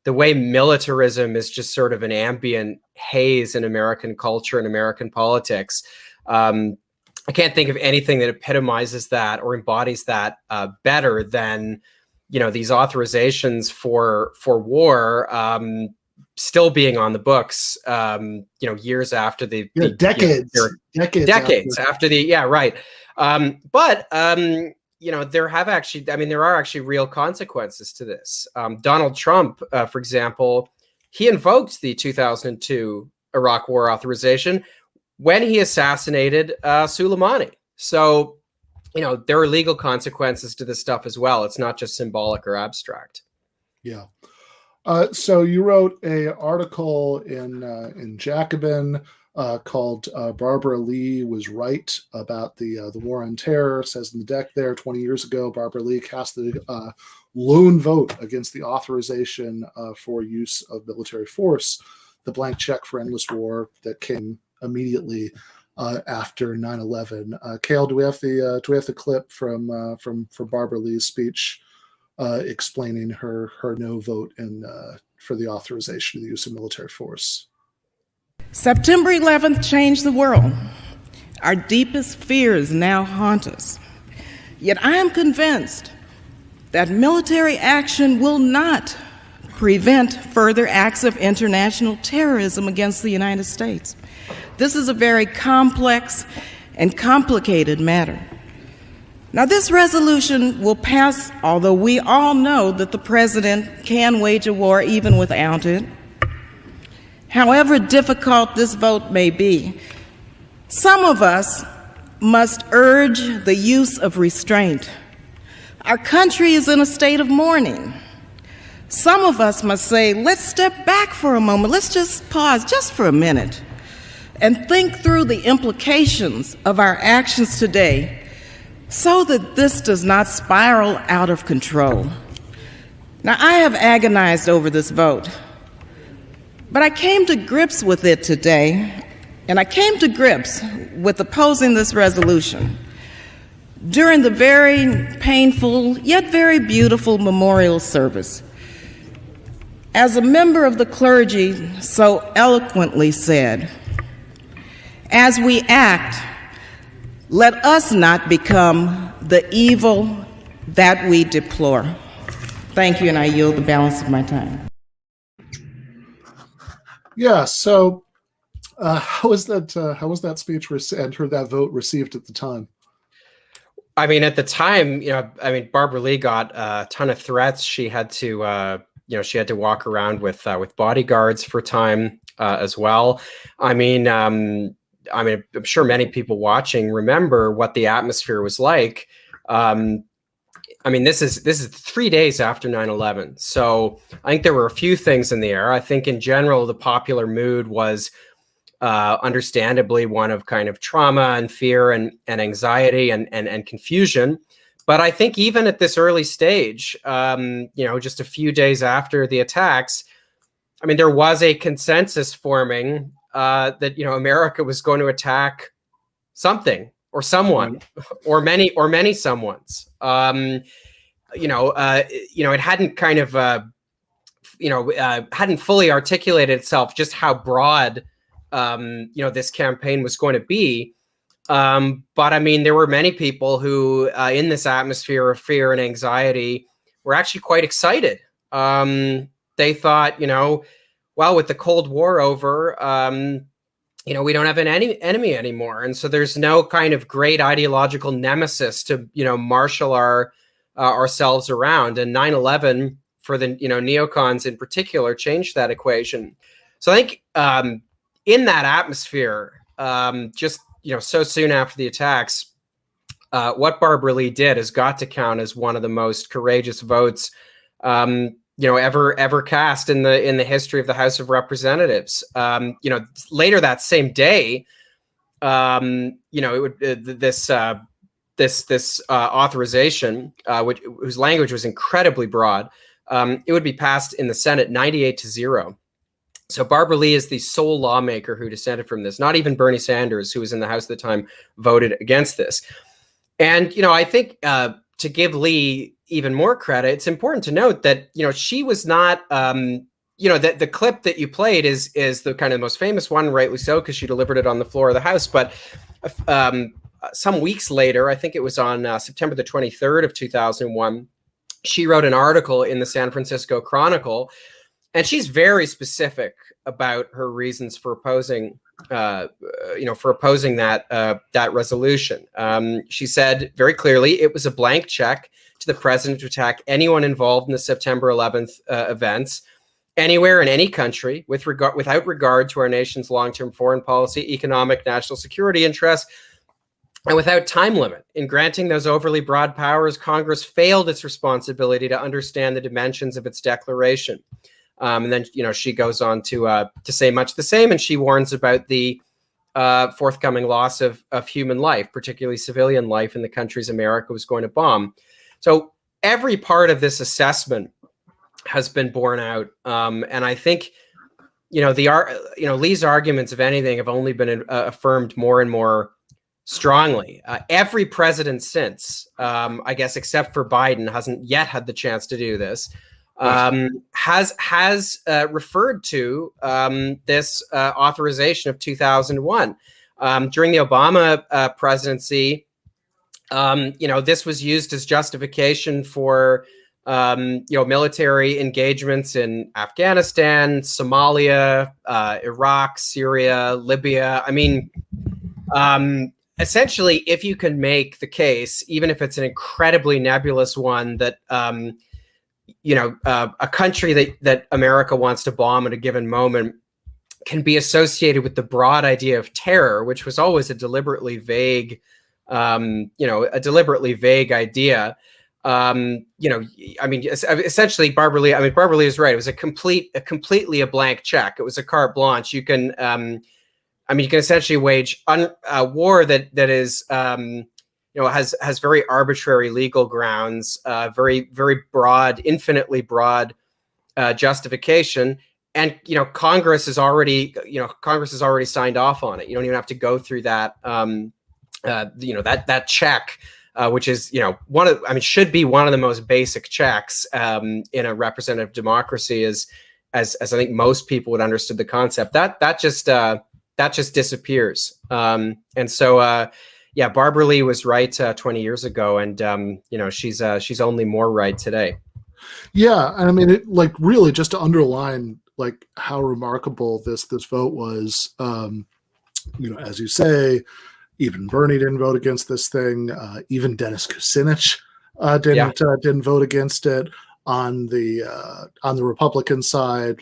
the way militarism is just sort of an ambient haze in American culture and American politics. I can't think of anything that epitomizes that or embodies that better than, these authorizations for war still being on the books, years after decades after the, yeah, right. There are actually real consequences to this. Donald Trump, for example, he invoked the 2002 Iraq War authorization when he assassinated Soleimani. So, there are legal consequences to this stuff as well. It's not just symbolic or abstract. Yeah. So you wrote an article in Jacobin called Barbara Lee Was Right about the war on terror. It says in the deck there, 20 years ago, Barbara Lee cast the lone vote against the authorization for use of military force, the blank check for endless war that came immediately after 9/11. Cale, do we have the clip from Barbara Lee's speech explaining her no vote for the authorization of the use of military force? September 11th changed the world. Our deepest fears now haunt us. Yet I am convinced that military action will not prevent further acts of international terrorism against the United States. This is a very complex and complicated matter. Now, this resolution will pass, although we all know that the president can wage a war even without it. However difficult this vote may be, some of us must urge the use of restraint. Our country is in a state of mourning. Some of us must say, let's step back for a moment. Let's just pause just for a minute and think through the implications of our actions today so that this does not spiral out of control. Now, I have agonized over this vote, but I came to grips with it today, and I came to grips with opposing this resolution during the very painful yet very beautiful memorial service. As a member of the clergy so eloquently said, as we act, let us not become the evil that we deplore. Thank you, and I yield the balance of my time. Yeah. So, how was that speech and that vote received at the time? I mean, at the time, Barbara Lee got a ton of threats. She had to, she had to walk around with bodyguards for time as well. I'm sure many people watching remember what the atmosphere was like. This is 3 days after 9/11. So I think there were a few things in the air. I think in general, the popular mood was understandably one of kind of trauma and fear and anxiety and confusion. But I think even at this early stage, just a few days after the attacks, there was a consensus forming that, America was going to attack something or someone or many someones. It hadn't kind of, hadn't fully articulated itself just how broad, this campaign was going to be. But there were many people who, in this atmosphere of fear and anxiety, were actually quite excited. They thought, well, with the Cold War over, we don't have an enemy anymore. And so there's no kind of great ideological nemesis to, marshal ourselves around. And 9/11 for the, neocons in particular changed that equation. So I think in that atmosphere, so soon after the attacks, what Barbara Lee did has got to count as one of the most courageous votes, ever cast in the history of the House of Representatives. Later that same day, this authorization, whose language was incredibly broad, it would be passed in the Senate 98-0. So Barbara Lee is the sole lawmaker who dissented from this. Not even Bernie Sanders, who was in the House at the time, voted against this. And, I think to give Lee even more credit, it's important to note that, she was not, that the clip that you played is the kind of most famous one, rightly so, because she delivered it on the floor of the House. But some weeks later, I think it was on September the 23rd of 2001, she wrote an article in the San Francisco Chronicle, and she's very specific about her reasons for opposing, that resolution. She said very clearly it was a blank check to the president to attack anyone involved in the September 11th events, anywhere in any country, without regard to our nation's long-term foreign policy, economic, national security interests, and without time limit. In granting those overly broad powers, Congress failed its responsibility to understand the dimensions of its declaration. And then, she goes on to say much the same, and she warns about the forthcoming loss of human life, particularly civilian life in the countries America was going to bomb. So every part of this assessment has been borne out, and I think Lee's arguments, if anything, have only been affirmed more and more strongly. Every president since, I guess, except for Biden, hasn't yet had the chance to do this. Has referred to this authorization of 2001 during the Obama presidency. This was used as justification for military engagements in Afghanistan, Somalia, Iraq, Syria, Libya. I mean, essentially, if you can make the case, even if it's an incredibly nebulous one, that a country that America wants to bomb at a given moment can be associated with the broad idea of terror, which was always a deliberately vague, idea. Essentially, Barbara Lee is right. It was a completely blank check. It was a carte blanche. You can, you can essentially wage a war that is, has very arbitrary legal grounds, very, very broad, infinitely broad justification. And, Congress has already signed off on it. You don't even have to go through that, that check, which is, should be one of the most basic checks in a representative democracy, as I think most people would understand the concept. That just disappears. And so, Barbara Lee was right 20 years ago, and she's only more right today. Yeah, and I mean, it, really, just to underline how remarkable this vote was. As you say, even Bernie didn't vote against this thing. Even Dennis Kucinich didn't vote against it. On the Republican side,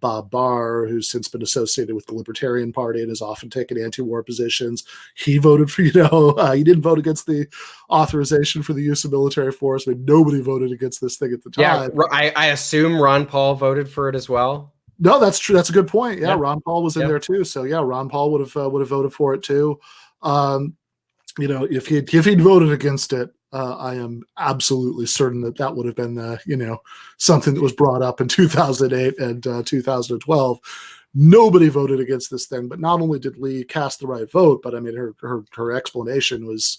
Bob Barr, who's since been associated with the Libertarian Party and has often taken anti-war positions, he voted for, he didn't vote against the authorization for the use of military force. I mean, nobody voted against this thing at the time. Yeah, I assume Ron Paul voted for it as well. No, that's true. That's a good point. Yeah, Ron Paul was in there too. So yeah, Ron Paul would have voted for it too. If he'd voted against it, I am absolutely certain that would have been, something that was brought up in 2008 and 2012. Nobody voted against this thing, but not only did Lee cast the right vote, but I mean, her explanation was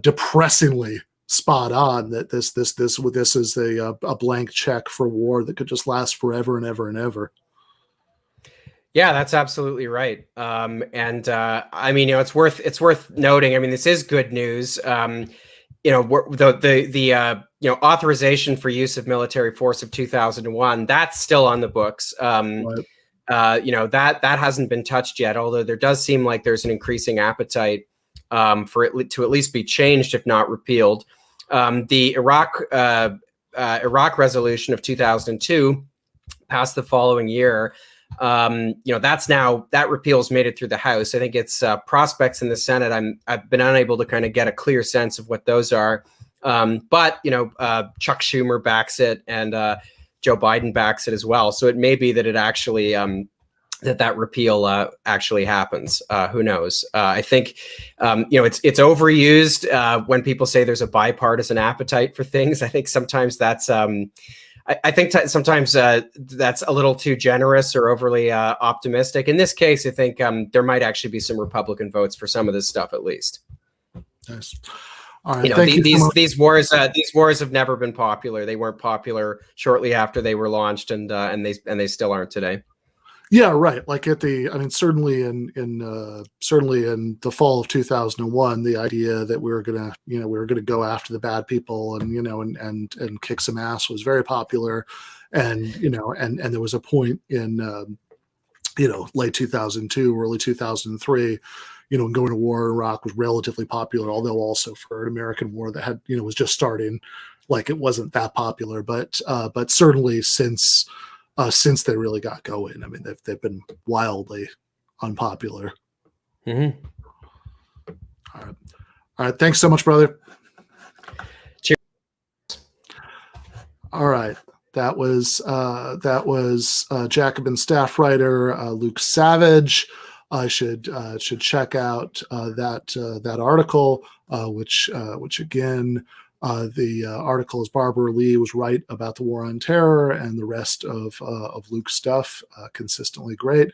depressingly spot on. That this is a blank check for war that could just last forever and ever and ever. Yeah, that's absolutely right. It's worth noting. I mean, this is good news. The authorization for use of military force of 2001, that's still on the books. Right. That hasn't been touched yet, although there does seem like there's an increasing appetite for it to at least be changed, if not repealed. The Iraq resolution of 2002 passed the following year. That repeal's made it through the House. I think it's prospects in the Senate. I've been unable to kind of get a clear sense of what those are. But Chuck Schumer backs it, and Joe Biden backs it as well. So it may be that it actually that repeal actually happens. Who knows? I think it's overused when people say there's a bipartisan appetite for things. I think sometimes that's sometimes that's a little too generous or overly optimistic. In this case, I think there might actually be some Republican votes for some of this stuff, at least. Nice. All right. These wars have never been popular. They weren't popular shortly after they were launched, and they still aren't today. Yeah, right. Certainly in the fall of 2001, the idea that we were gonna go after the bad people and kick some ass was very popular, and there was a point in late 2002, early 2003, going to war in Iraq was relatively popular, although also for an American war that had was just starting, it wasn't that popular, but certainly since they really got going, I mean, they've been wildly unpopular. Mm-hmm. All right. Thanks so much, brother. Cheers. All right. That was Jacobin staff writer Luke Savage. should check out that article, which again, the article is Barbara Lee was right about the war on terror, and the rest of Luke's stuff consistently great.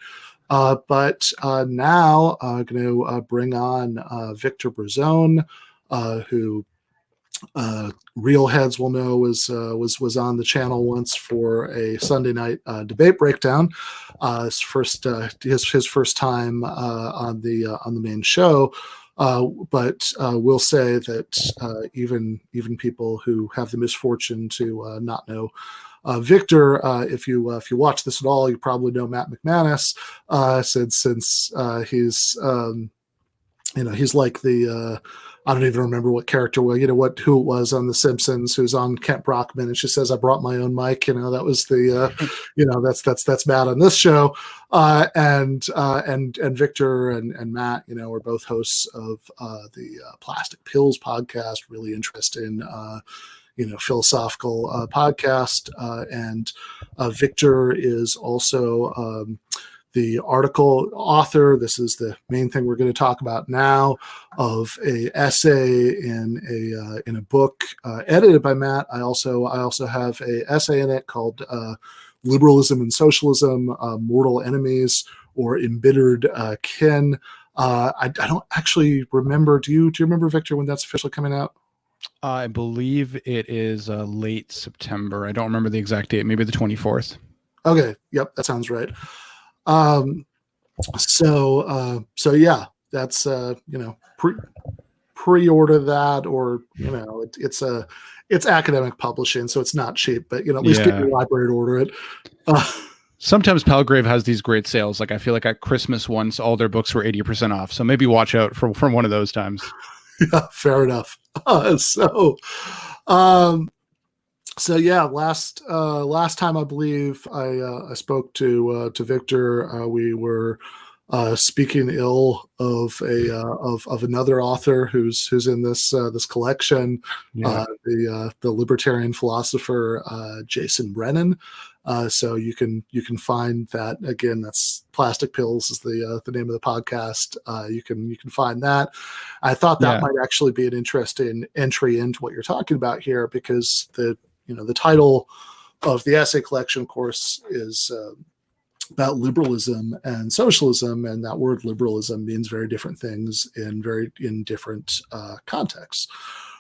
But now I'm going to bring on Victor Bruzzone, who real heads will know was on the channel once for a Sunday night debate breakdown. His first time on the main show. But we'll say that even people who have the misfortune to not know Victor, if you watch this at all, you probably know Matt McManus, since he's he's like the I don't even remember what character, who it was on The Simpsons, who's on Kent Brockman, and she says, "I brought my own mic." That was the, that's Matt on this show, and Victor and Matt, are both hosts of the Plastic Pills podcast, really interesting, philosophical podcast, and Victor is also the article author. This is the main thing we're going to talk about now, of a essay in a book edited by Matt. I also have a essay in it called "Liberalism and Socialism: Mortal Enemies or Embittered Kin." I don't actually remember. Do you remember, Victor, when that's officially coming out? I believe it is late September. I don't remember the exact date. Maybe the 24th. Okay. Yep, that sounds right. So yeah, that's pre-order that, or it's academic publishing, so it's not cheap, but at least get your library to order it. Sometimes Palgrave has these great sales. Like I feel like at Christmas once, all their books were 80% off. So maybe watch out from one of those times. Yeah, fair enough. So yeah, last time I believe I spoke to Victor, we were speaking ill of another author who's in this collection, the libertarian philosopher Jason Brennan. So you can find that, again. That's Plastic Pills is the name of the podcast. You can find that. I thought that might actually be an interesting entry into what you're talking about here, because the title of the essay collection, of course, is about liberalism and socialism, and that word liberalism means very different things in different contexts,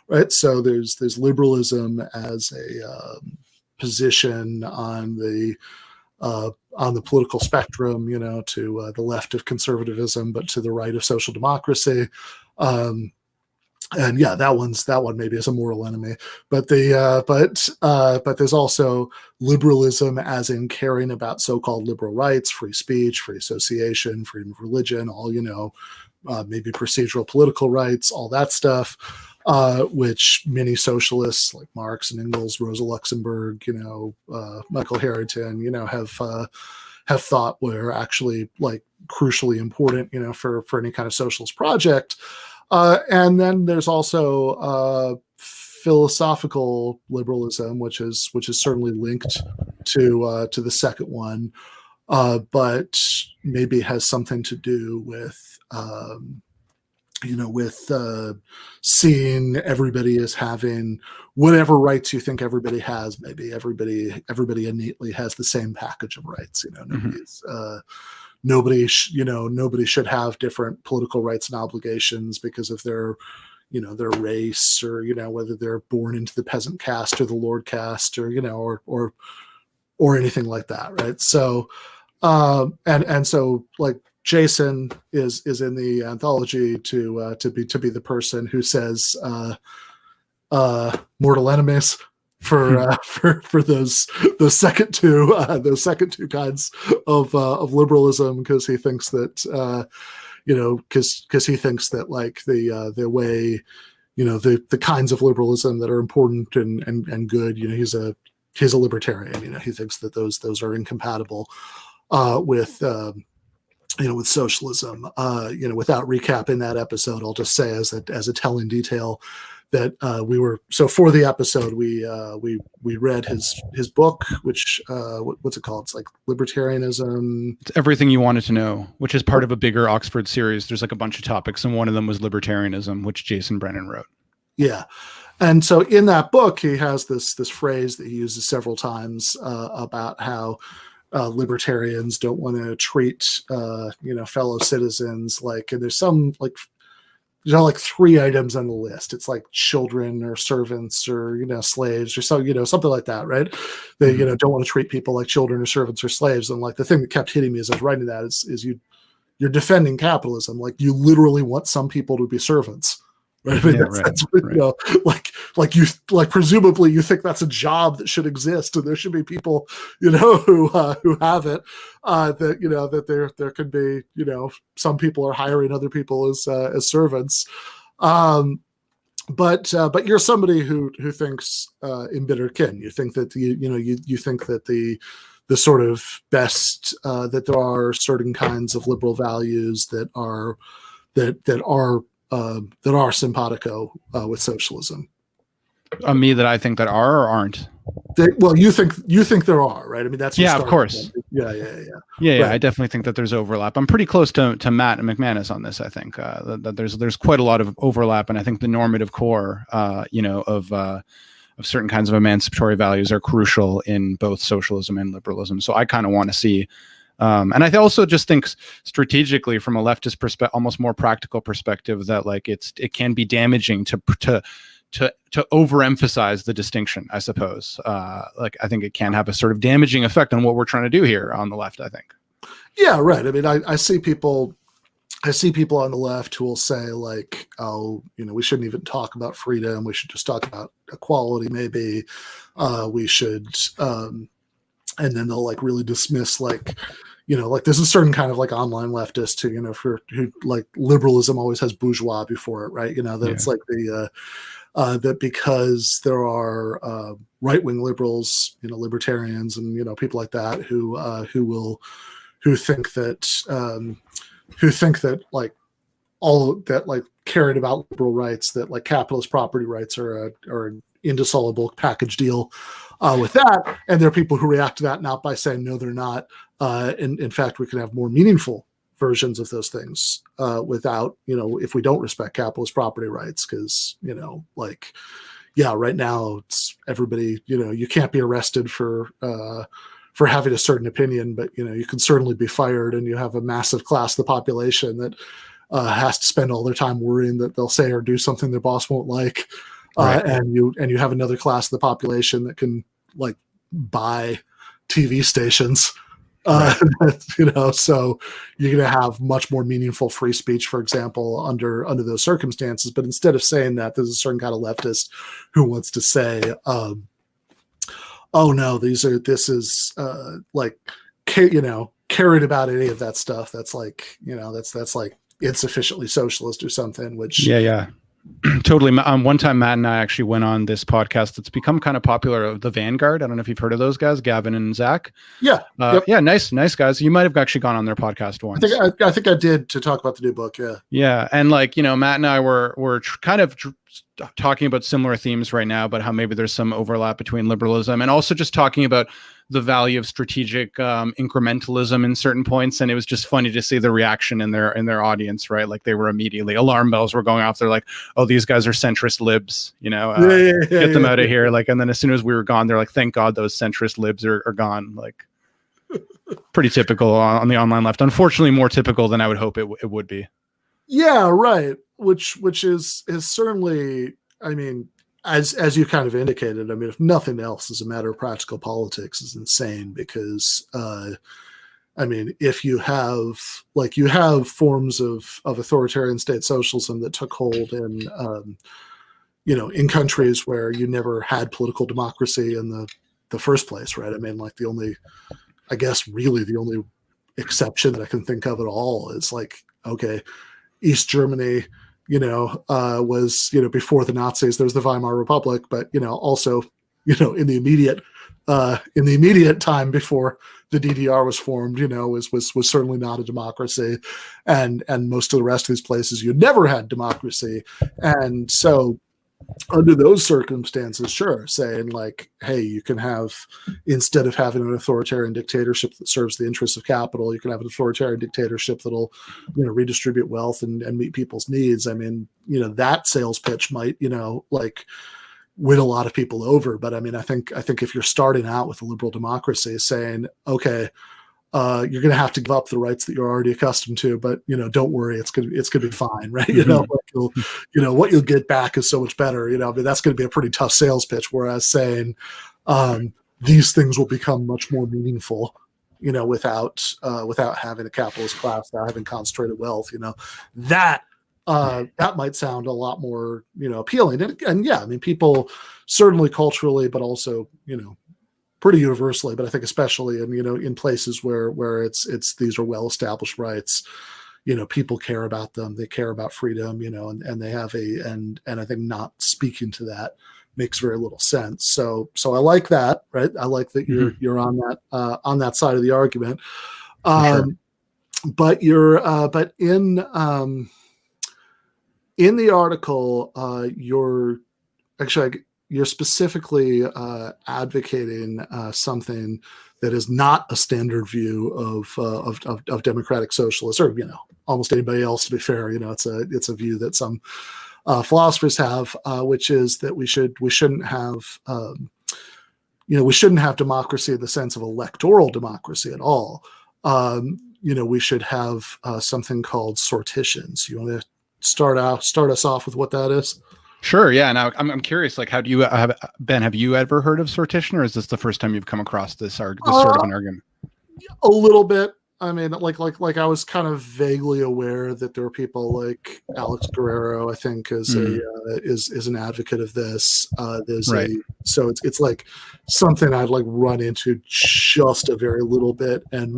right? So there's liberalism as a position on the political spectrum, to the left of conservatism, but to the right of social democracy. And yeah, that one maybe is a mortal enemy, but but there's also liberalism as in caring about so-called liberal rights, free speech, free association, freedom of religion, all maybe procedural political rights, all that stuff, which many socialists like Marx and Engels, Rosa Luxemburg, Michael Harrington, have thought were actually like crucially important, for any kind of socialist project. And then there's also philosophical liberalism, which is certainly linked to the second one, but maybe has something to do with seeing everybody as having whatever rights you think everybody has. Maybe everybody innately has the same package of rights. Nobody should have different political rights and obligations because of their race, or whether they're born into the peasant caste or the lord caste, or or anything like that, right? So and so like Jason is in the anthology to be the person who says mortal enemies for those second two kinds of liberalism, because he thinks that because he thinks that like the way the kinds of liberalism that are important and good, he's a libertarian. He thinks that those are incompatible with socialism. Without recapping that episode, I'll just say as a telling detail we were, so for the episode we read his book, which what's it called? It's like Libertarianism. It's Everything You Wanted to Know, which is part of a bigger Oxford series. There's like a bunch of topics, and one of them was libertarianism, which Jason Brennan wrote. Yeah. And so in that book, he has this phrase that he uses several times about how libertarians don't want to treat fellow citizens like, and there's some like, like 3 items on the list. It's like children or servants or slaves or something like that, right? They don't want to treat people like children or servants or slaves. And like the thing that kept hitting me as I was writing that is you're defending capitalism. Like you literally want some people to be servants. Right? I mean, that's what, like presumably you think that's a job that should exist, and there should be people, who have it. That there could be, some people are hiring other people as servants. But you're somebody who thinks embittered kin. You think that you think that the sort of best that there are certain kinds of liberal values that are simpatico with socialism. Me that I think that are or aren't. You think there are, right? I mean, that's of course. Point. Yeah. Right. I definitely think that there's overlap. I'm pretty close to Matt and McManus on this. I think that there's quite a lot of overlap, and I think the normative core, of certain kinds of emancipatory values are crucial in both socialism and liberalism. So I kind of want to see. And I also just think strategically, from a leftist perspective, almost more practical perspective, that like it can be damaging to overemphasize the distinction, I suppose. I think it can have a sort of damaging effect on what we're trying to do here on the left, I think. Yeah, right. I mean, I see people on the left who will say like, oh, we shouldn't even talk about freedom. We should just talk about equality. Maybe we should, and then they'll like really dismiss like, like there's a certain kind of like online leftist who like liberalism always has bourgeois before it, right? It's like that because there are right-wing liberals, libertarians, and people like that who think that like all that like caring about liberal rights, that like capitalist property rights are an indissoluble package deal with that. And there are people who react to that not by saying no, they're not. In fact, we can have more meaningful versions of those things without, if we don't respect capitalist property rights, because, right now it's everybody, you can't be arrested for having a certain opinion, but, you can certainly be fired, and you have a massive class of the population that has to spend all their time worrying that they'll say or do something their boss won't like. Right. And you have another class of the population that can like buy TV stations. Right. So you're going to have much more meaningful free speech, for example, under those circumstances. But instead of saying that, there's a certain kind of leftist who wants to say, oh no, this is caring about any of that stuff. That's like, that's like insufficiently socialist or something, which totally. One time Matt and I actually went on this podcast that's become kind of popular, The Vanguard. I don't know if you've heard of those guys, Gavin and Zach. Yep. Yeah, nice guys. You might have actually gone on their podcast once. I think I did, to talk about the new book. Yeah, and like Matt and I were kind of talking about similar themes right now, about how maybe there's some overlap between liberalism, and also just talking about the value of strategic incrementalism in certain points. And it was just funny to see the reaction in their audience, right? Like they were immediately, alarm bells were going off. They're like, oh, these guys are centrist libs, get them out of here. Like, and then as soon as we were gone, they're like, thank God those centrist libs are gone. Like pretty typical on the online left. Unfortunately, more typical than I would hope it would be. Yeah, right. Which is certainly, I mean, as you kind of indicated, I mean, if nothing else, as a matter of practical politics, is insane, because I mean, if you have forms of authoritarian state socialism that took hold in in countries where you never had political democracy in the first place, right? I mean, like the only exception that I can think of at all is like, okay, East Germany, was, before the Nazis, there's the Weimar Republic, but, also, in the immediate time before the DDR was formed, was certainly not a democracy. And most of the rest of these places, you never had democracy. And so, under those circumstances, sure, saying like, hey, you can have, instead of having an authoritarian dictatorship that serves the interests of capital, you can have an authoritarian dictatorship that'll, redistribute wealth and meet people's needs. I mean, that sales pitch might, like win a lot of people over. But I mean, I think if you're starting out with a liberal democracy saying, okay, you're going to have to give up the rights that you're already accustomed to, but don't worry, it's going to be fine, right? Mm-hmm. What you'll get back is so much better. I mean, that's going to be a pretty tough sales pitch. Whereas saying these things will become much more meaningful, without having a capitalist class, without having concentrated wealth, that might sound a lot more appealing. And yeah, I mean, people certainly culturally, but also pretty universally, but I think especially in places where it's these are well-established rights, people care about them, they care about freedom, and they have and I think not speaking to that makes very little sense. So I like that, right? I like that you're on that side of the argument. Sure. But but in the article, you're specifically advocating something that is not a standard view of democratic socialists, or almost anybody else. To be fair, it's a view that some philosophers have, which is that we shouldn't have democracy in the sense of electoral democracy at all. We should have something called sortitions. You want to start us off with what that is? Sure. Yeah. And I'm curious, like, how do you Ben, have you ever heard of sortition, or is this the first time you've come across this sort of an argument? A little bit. I mean, like I was kind of vaguely aware that there were people like Alex Guerrero, I think, is an advocate of this. So it's like something I'd like run into just a very little bit, and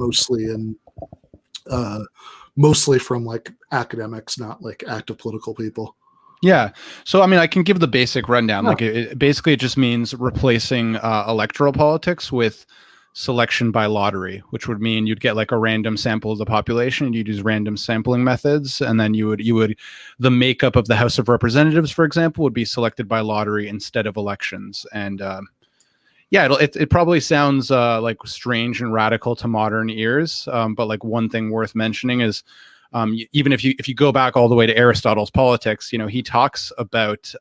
mostly from like academics, not like active political people. Yeah. So, I mean, I can give the basic rundown. Like, it just means replacing electoral politics with selection by lottery, which would mean you'd get like a random sample of the population. You'd use random sampling methods, and then you would the makeup of the House of Representatives, for example, would be selected by lottery instead of elections. And yeah, it probably sounds like strange and radical to modern ears, but like one thing worth mentioning is, even if you go back all the way to Aristotle's Politics, he talks about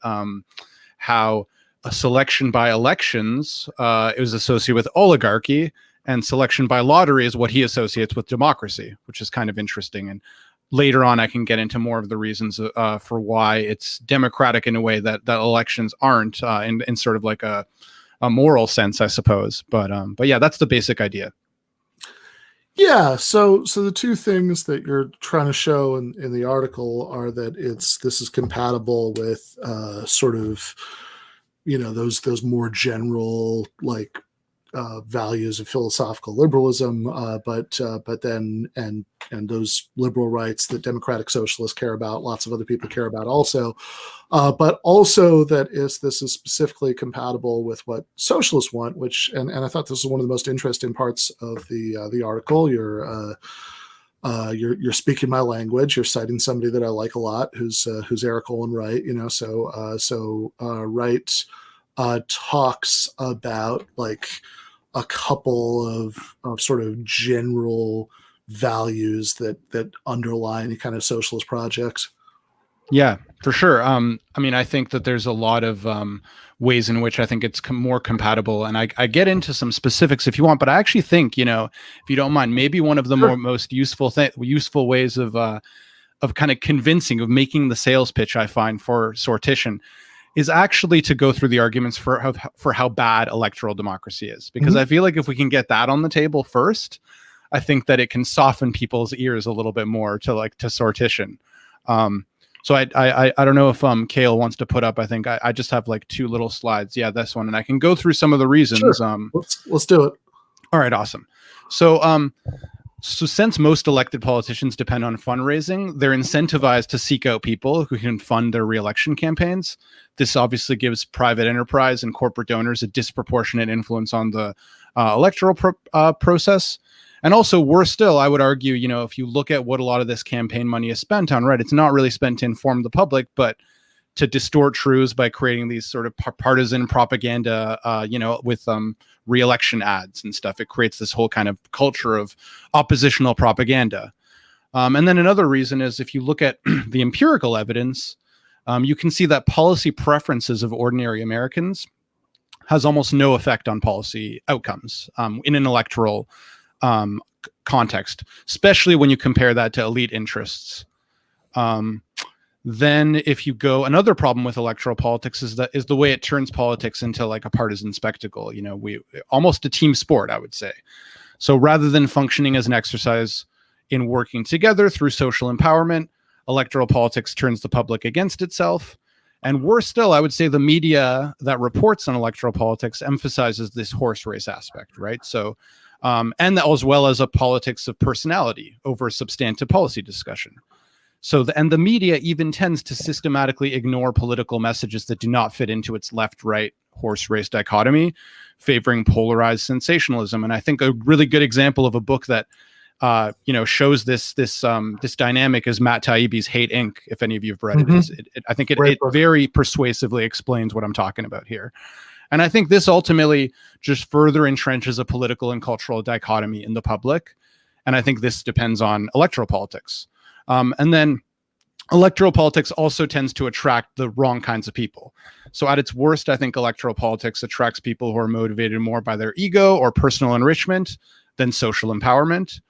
how a selection by elections is associated with oligarchy, and selection by lottery is what he associates with democracy, which is kind of interesting. And later on, I can get into more of the reasons for why it's democratic in a way that elections aren't, in sort of like a moral sense, I suppose. But yeah, that's the basic idea. Yeah, so the two things that you're trying to show in the article are that this is compatible with sort of those more general like values of philosophical liberalism, but then and those liberal rights that democratic socialists care about, lots of other people care about also, but also that this is specifically compatible with what socialists want, which and I thought this was one of the most interesting parts of the article. You're speaking my language. You're citing somebody that I like a lot, who's Eric Olin Wright. So Wright talks about like a couple of sort of general values that underlie any kind of socialist projects. Yeah, for sure. I mean, I think that there's a lot of ways in which I think it's more compatible, and I get into some specifics if you want, but I actually think, if you don't mind, maybe one of the most useful ways of kind of convincing, of making the sales pitch I find for sortition is actually to go through the arguments for how bad electoral democracy is. Because I feel like if we can get that on the table first, I think that it can soften people's ears a little bit more to sortition. So I don't know if Kale wants to put up, I think I just have like two little slides. Yeah, this one. And I can go through some of the reasons. Sure. Let's do it. All right, awesome. So since most elected politicians depend on fundraising, they're incentivized to seek out people who can fund their reelection campaigns. This obviously gives private enterprise and corporate donors a disproportionate influence on the electoral process. And also, worse still, I would argue, if you look at what a lot of this campaign money is spent on, right, it's not really spent to inform the public, but to distort truths by creating these sort of partisan propaganda, with re-election ads and stuff. It creates this whole kind of culture of oppositional propaganda. And then another reason is if you look at the empirical evidence, you can see that policy preferences of ordinary Americans has almost no effect on policy outcomes in an electoral context, especially when you compare that to elite interests. Then if you go, another problem with electoral politics is the way it turns politics into like a partisan spectacle. We almost a team sport, I would say. So rather than functioning as an exercise in working together through social empowerment, electoral politics turns the public against itself. And worse still, I would say the media that reports on electoral politics emphasizes this horse race aspect, right? So, and as well as a politics of personality over substantive policy discussion. So, and the media even tends to systematically ignore political messages that do not fit into its left-right horse race dichotomy, favoring polarized sensationalism. And I think a really good example of a book that shows this dynamic is Matt Taibbi's Hate Inc. If any of you have read it, I think it very persuasively explains what I'm talking about here. And I think this ultimately just further entrenches a political and cultural dichotomy in the public. And I think this depends on electoral politics. And then electoral politics also tends to attract the wrong kinds of people. So at its worst, I think electoral politics attracts people who are motivated more by their ego or personal enrichment than social empowerment.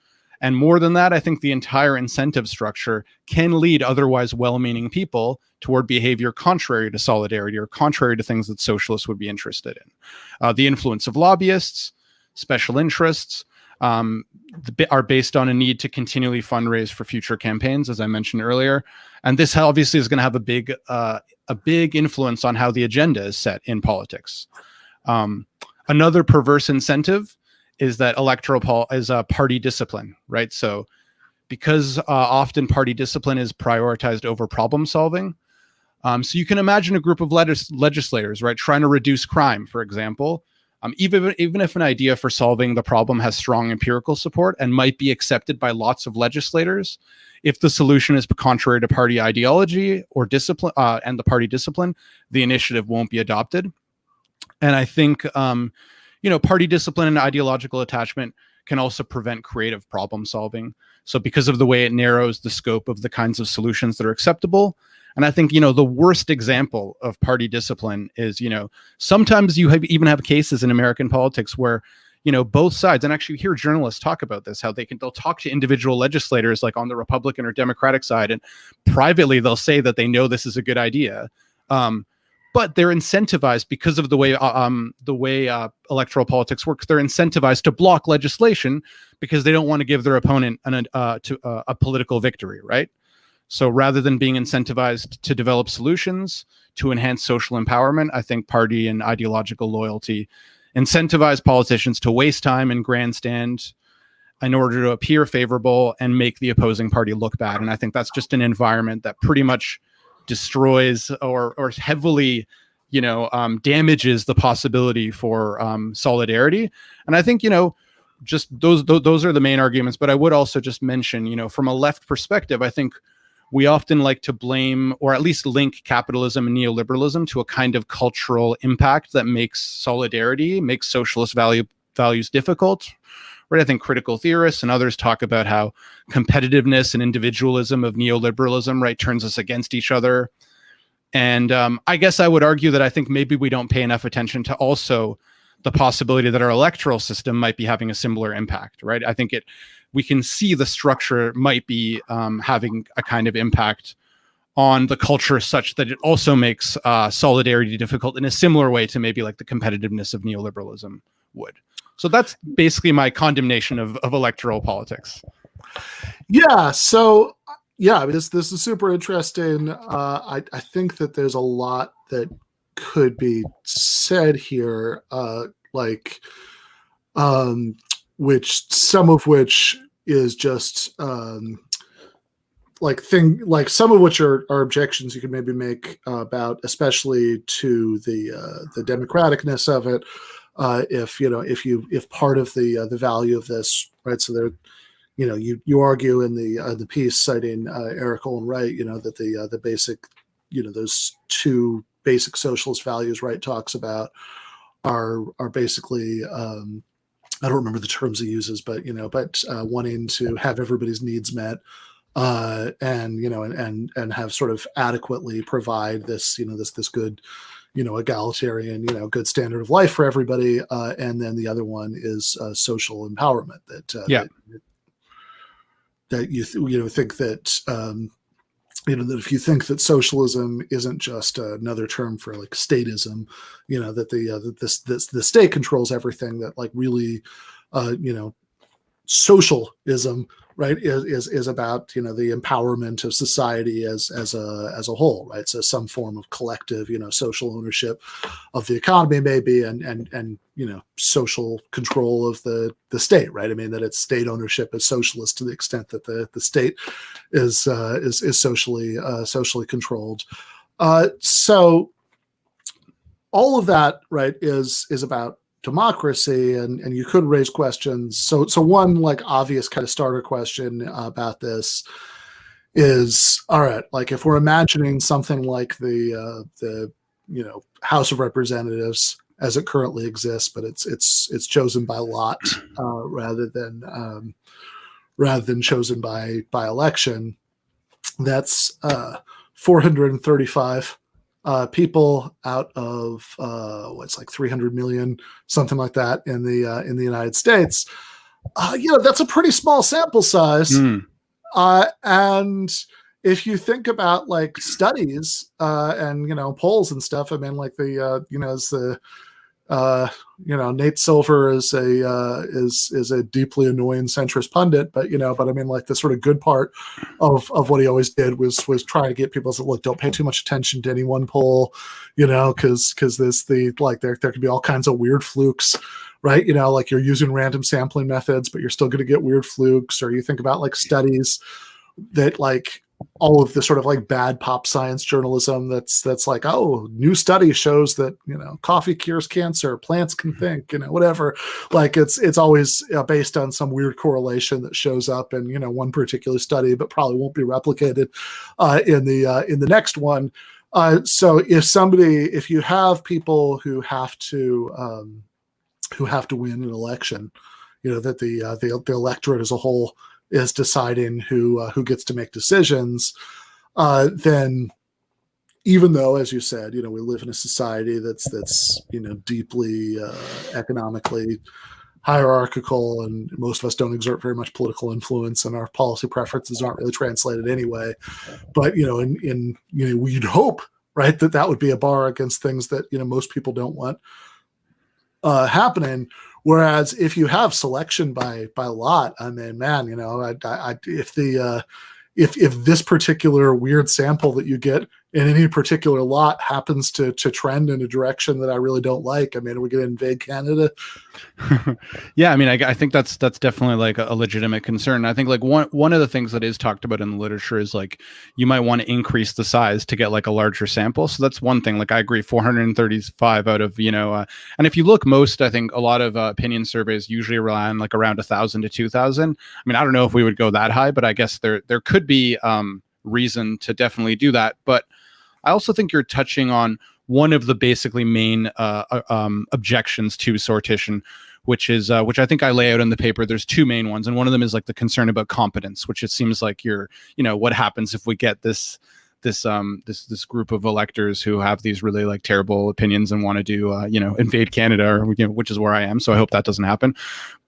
And more than that, I think the entire incentive structure can lead otherwise well-meaning people toward behavior contrary to solidarity or contrary to things that socialists would be interested in. The influence of lobbyists, special interests, are based on a need to continually fundraise for future campaigns, as I mentioned earlier. And this obviously is going to have a big influence on how the agenda is set in politics. Another perverse incentive is that electoral is a party discipline, right? So because often party discipline is prioritized over problem solving. So you can imagine a group of legislators, right, trying to reduce crime, for example. Even if an idea for solving the problem has strong empirical support and might be accepted by lots of legislators, if the solution is contrary to party ideology or discipline and the party discipline, the initiative won't be adopted. And I think party discipline and ideological attachment can also prevent creative problem solving. So because of the way it narrows the scope of the kinds of solutions that are acceptable. And I think, the worst example of party discipline is, sometimes you even have cases in American politics where, both sides, and actually you hear journalists talk about this, how they'll talk to individual legislators like on the Republican or Democratic side, and privately they'll say that they know this is a good idea. But they're incentivized because of the way electoral politics works. They're incentivized to block legislation because they don't want to give their opponent a political victory, right? So rather than being incentivized to develop solutions to enhance social empowerment, I think party and ideological loyalty incentivize politicians to waste time and grandstand in order to appear favorable and make the opposing party look bad. And I think that's just an environment that pretty much destroys or heavily, damages the possibility for solidarity. And I think, just those are the main arguments. But I would also just mention, from a left perspective, I think we often like to blame or at least link capitalism and neoliberalism to a kind of cultural impact that makes solidarity, makes socialist values difficult. Right? I think critical theorists and others talk about how competitiveness and individualism of neoliberalism, right, turns us against each other. And I guess I would argue that I think maybe we don't pay enough attention to also the possibility that our electoral system might be having a similar impact, right? I think we can see the structure might be having a kind of impact on the culture such that it also makes solidarity difficult in a similar way to maybe like the competitiveness of neoliberalism would. So that's basically my condemnation of electoral politics. Yeah. So yeah, this is super interesting. I think that there's a lot that could be said here, which some of which is just some of which are objections you can maybe make about, especially to the democraticness of it. If part of the value of this, right? So there, you argue in the piece citing Eric Olin Wright, that the basic those two basic socialist values Wright talks about are basically, I don't remember the terms he uses, but wanting to have everybody's needs met, and have sort of adequately provide this this good, egalitarian, good standard of life for everybody, and then the other one is social empowerment. That you think that that if you think that socialism isn't just another term for like statism, that the state controls everything, that like really, socialism, right, is about the empowerment of society as a whole, right? So some form of collective, social ownership of the economy maybe, and social control of the state, right? I mean, that it's state ownership is socialist to the extent that the state is socially controlled. So all of that, right, is about democracy, and you could raise questions. So one like obvious kind of starter question about this is, all right, like if we're imagining something like the House of Representatives as it currently exists, but it's chosen by lot rather than chosen by election, that's 435 people out of what's like 300 million, something like that in the United States. That's a pretty small sample size. And if you think about like studies and polls and stuff, I mean, like Nate Silver is a deeply annoying centrist pundit, but I mean, like the sort of good part of what he always did was trying to get people to look, don't pay too much attention to any one poll, because there could be all kinds of weird flukes, right? Like you're using random sampling methods, but you're still going to get weird flukes. Or you think about like studies that like all of the sort of like bad pop science journalism that's like, oh, new study shows that coffee cures cancer, plants can think, whatever. Like it's always based on some weird correlation that shows up in one particular study, but probably won't be replicated in the next one. So if you have people who have to win an election, that the electorate as a whole is deciding who gets to make decisions, then even though, as you said, we live in a society that's deeply economically hierarchical, and most of us don't exert very much political influence, and our policy preferences aren't really translated anyway. But we'd hope, right, that would be a bar against things that most people don't want happening. Whereas if you have selection by lot, I mean, man, if this particular weird sample that you get in any particular lot happens to trend in a direction that I really don't like, I mean, are we going to invade Canada? Yeah, I mean, I think that's definitely like a legitimate concern. I think like one of the things that is talked about in the literature is like you might want to increase the size to get like a larger sample. So that's one thing. Like I agree, 435 out of and if you look, I think a lot of opinion surveys usually rely on like around 1,000 to 2,000. I mean, I don't know if we would go that high, but I guess there could be reason to definitely do that. But I also think you're touching on one of the basically main objections to sortition, which I think I lay out in the paper. There's two main ones, and one of them is like the concern about competence, which it seems like what happens if we get this group of electors who have these really like terrible opinions and want to do invade Canada, or which is where I am. So I hope that doesn't happen.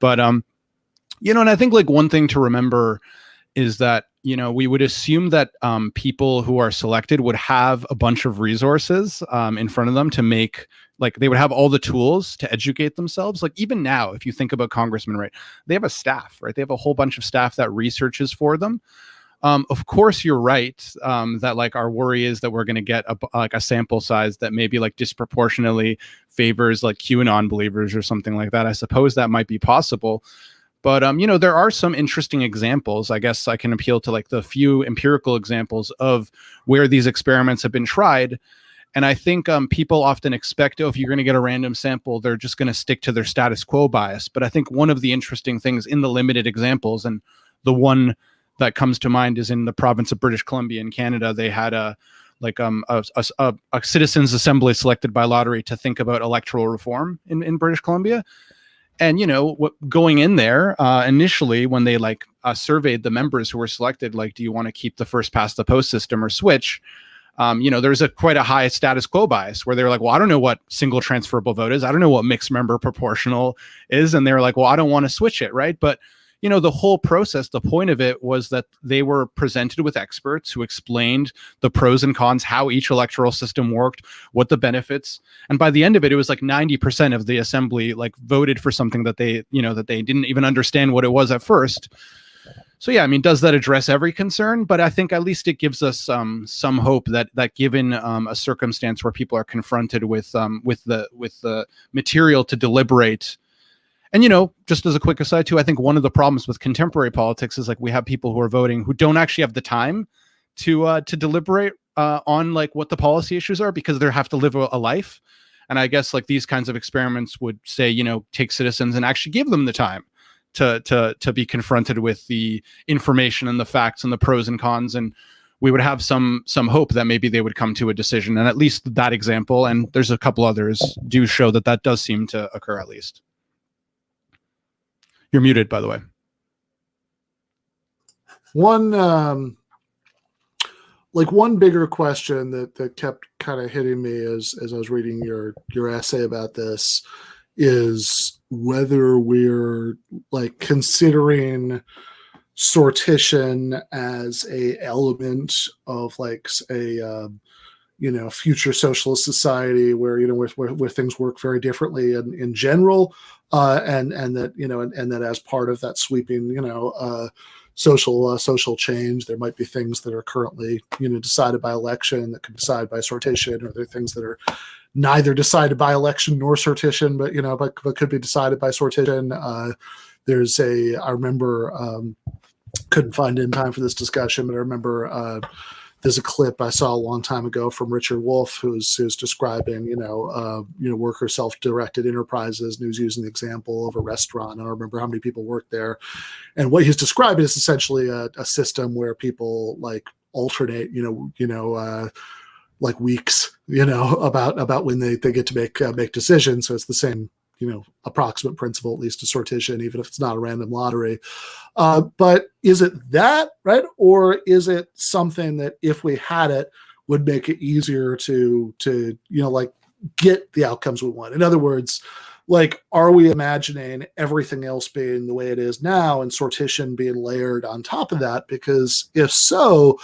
But and I think like one thing to remember is that we would assume that people who are selected would have a bunch of resources in front of them to make, like they would have all the tools to educate themselves. Like even now, if you think about congressmen, right, they have a staff, right? They have a whole bunch of staff that researches for them. Of course, you're right that like our worry is that we're going to get a sample size that maybe like disproportionately favors like QAnon believers or something like that. I suppose that might be possible. But, there are some interesting examples. I guess I can appeal to like the few empirical examples of where these experiments have been tried. And I think people often expect, if you're going to get a random sample, they're just going to stick to their status quo bias. But I think one of the interesting things in the limited examples, and the one that comes to mind is in the province of British Columbia in Canada, they had a citizens' assembly selected by lottery to think about electoral reform in British Columbia. And, you know, going in there initially when they surveyed the members who were selected, like, do you want to keep the first past the post system or switch? You know, there's quite a high status quo bias where they're like, well, I don't know what single transferable vote is. I don't know what mixed member proportional is. And they're like, well, I don't want to switch it. Right. But, you know, the whole process, the point of it was that they were presented with experts who explained the pros and cons, how each electoral system worked, what the benefits. And by the end of it, it was like 90% of the assembly voted for something that they didn't even understand what it was at first. So yeah, I mean, does that address every concern? But I think at least it gives us some hope that given a circumstance where people are confronted with the material to deliberate. And, you know, just as a quick aside too, I think one of the problems with contemporary politics is we have people who are voting who don't actually have the time to deliberate on what the policy issues are because they have to live a life. And I guess these kinds of experiments would say, you know, take citizens and actually give them the time to be confronted with the information and the facts and the pros and cons, and we would have some hope that maybe they would come to a decision. And at least that example, and there's a couple others, do show that does seem to occur at least. You're muted, by the way. One bigger question that kept kind of hitting me as I was reading your essay about this is whether we're considering sortition as a element of a future socialist society where where things work very differently in general, and that as part of that sweeping social change, there might be things that are currently decided by election that could be decided by sortition, or there are things that are neither decided by election nor sortition, but could be decided by sortition. I remember, couldn't find it in time for this discussion, but I remember there's a clip I saw a long time ago from Richard Wolff, who's describing, worker self-directed enterprises, and he was using the example of a restaurant. I don't remember how many people work there, and what he's describing is essentially a system where people alternate, weeks, about when they get to make decisions. So it's the same, approximate principle, at least to sortition, even if it's not a random lottery. But is it that, right? Or is it something that if we had it would make it easier to get the outcomes we want? In other words, are we imagining everything else being the way it is now and sortition being layered on top of that? Because if so,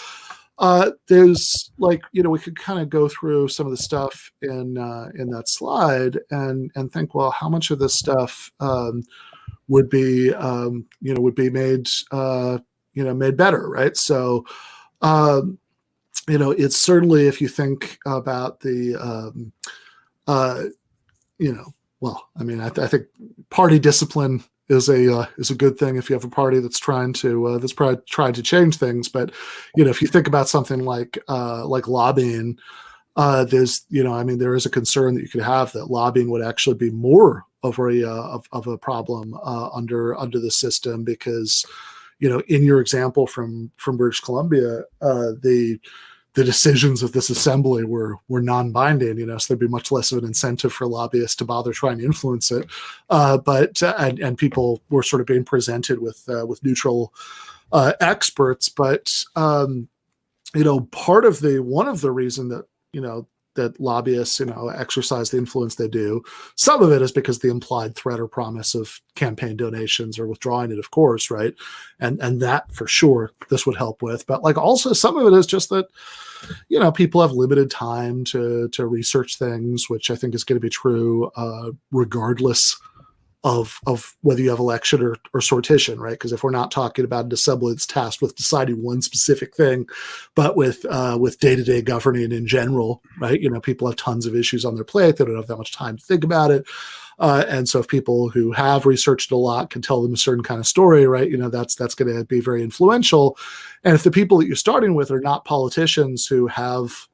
there's we could kind of go through some of the stuff in that slide and think, well, how much of this stuff would be made made better, right? So it's certainly, if you think about the I think party discipline is a good thing if you have a party that's trying to change things. But if you think about something like lobbying, there's there is a concern that you could have that lobbying would actually be more of a problem under the system, because in your example from British Columbia, the decisions of this assembly were non-binding, so there'd be much less of an incentive for lobbyists to bother trying to influence it. But people were sort of being presented with neutral experts. But one of the reason that that lobbyists exercise the influence they do, some of it is because the implied threat or promise of campaign donations or withdrawing it, of course, right? And that for sure this would help with. But also some of it is just that people have limited time to research things, which I think is going to be true regardless of whether you have election or sortition, right? Because if we're not talking about an assembly that's tasked with deciding one specific thing, but with day-to-day governing in general, right? People have tons of issues on their plate. They don't have that much time to think about it. And so if people who have researched a lot can tell them a certain kind of story, right? That's going to be very influential. And if the people that you're starting with are not politicians who have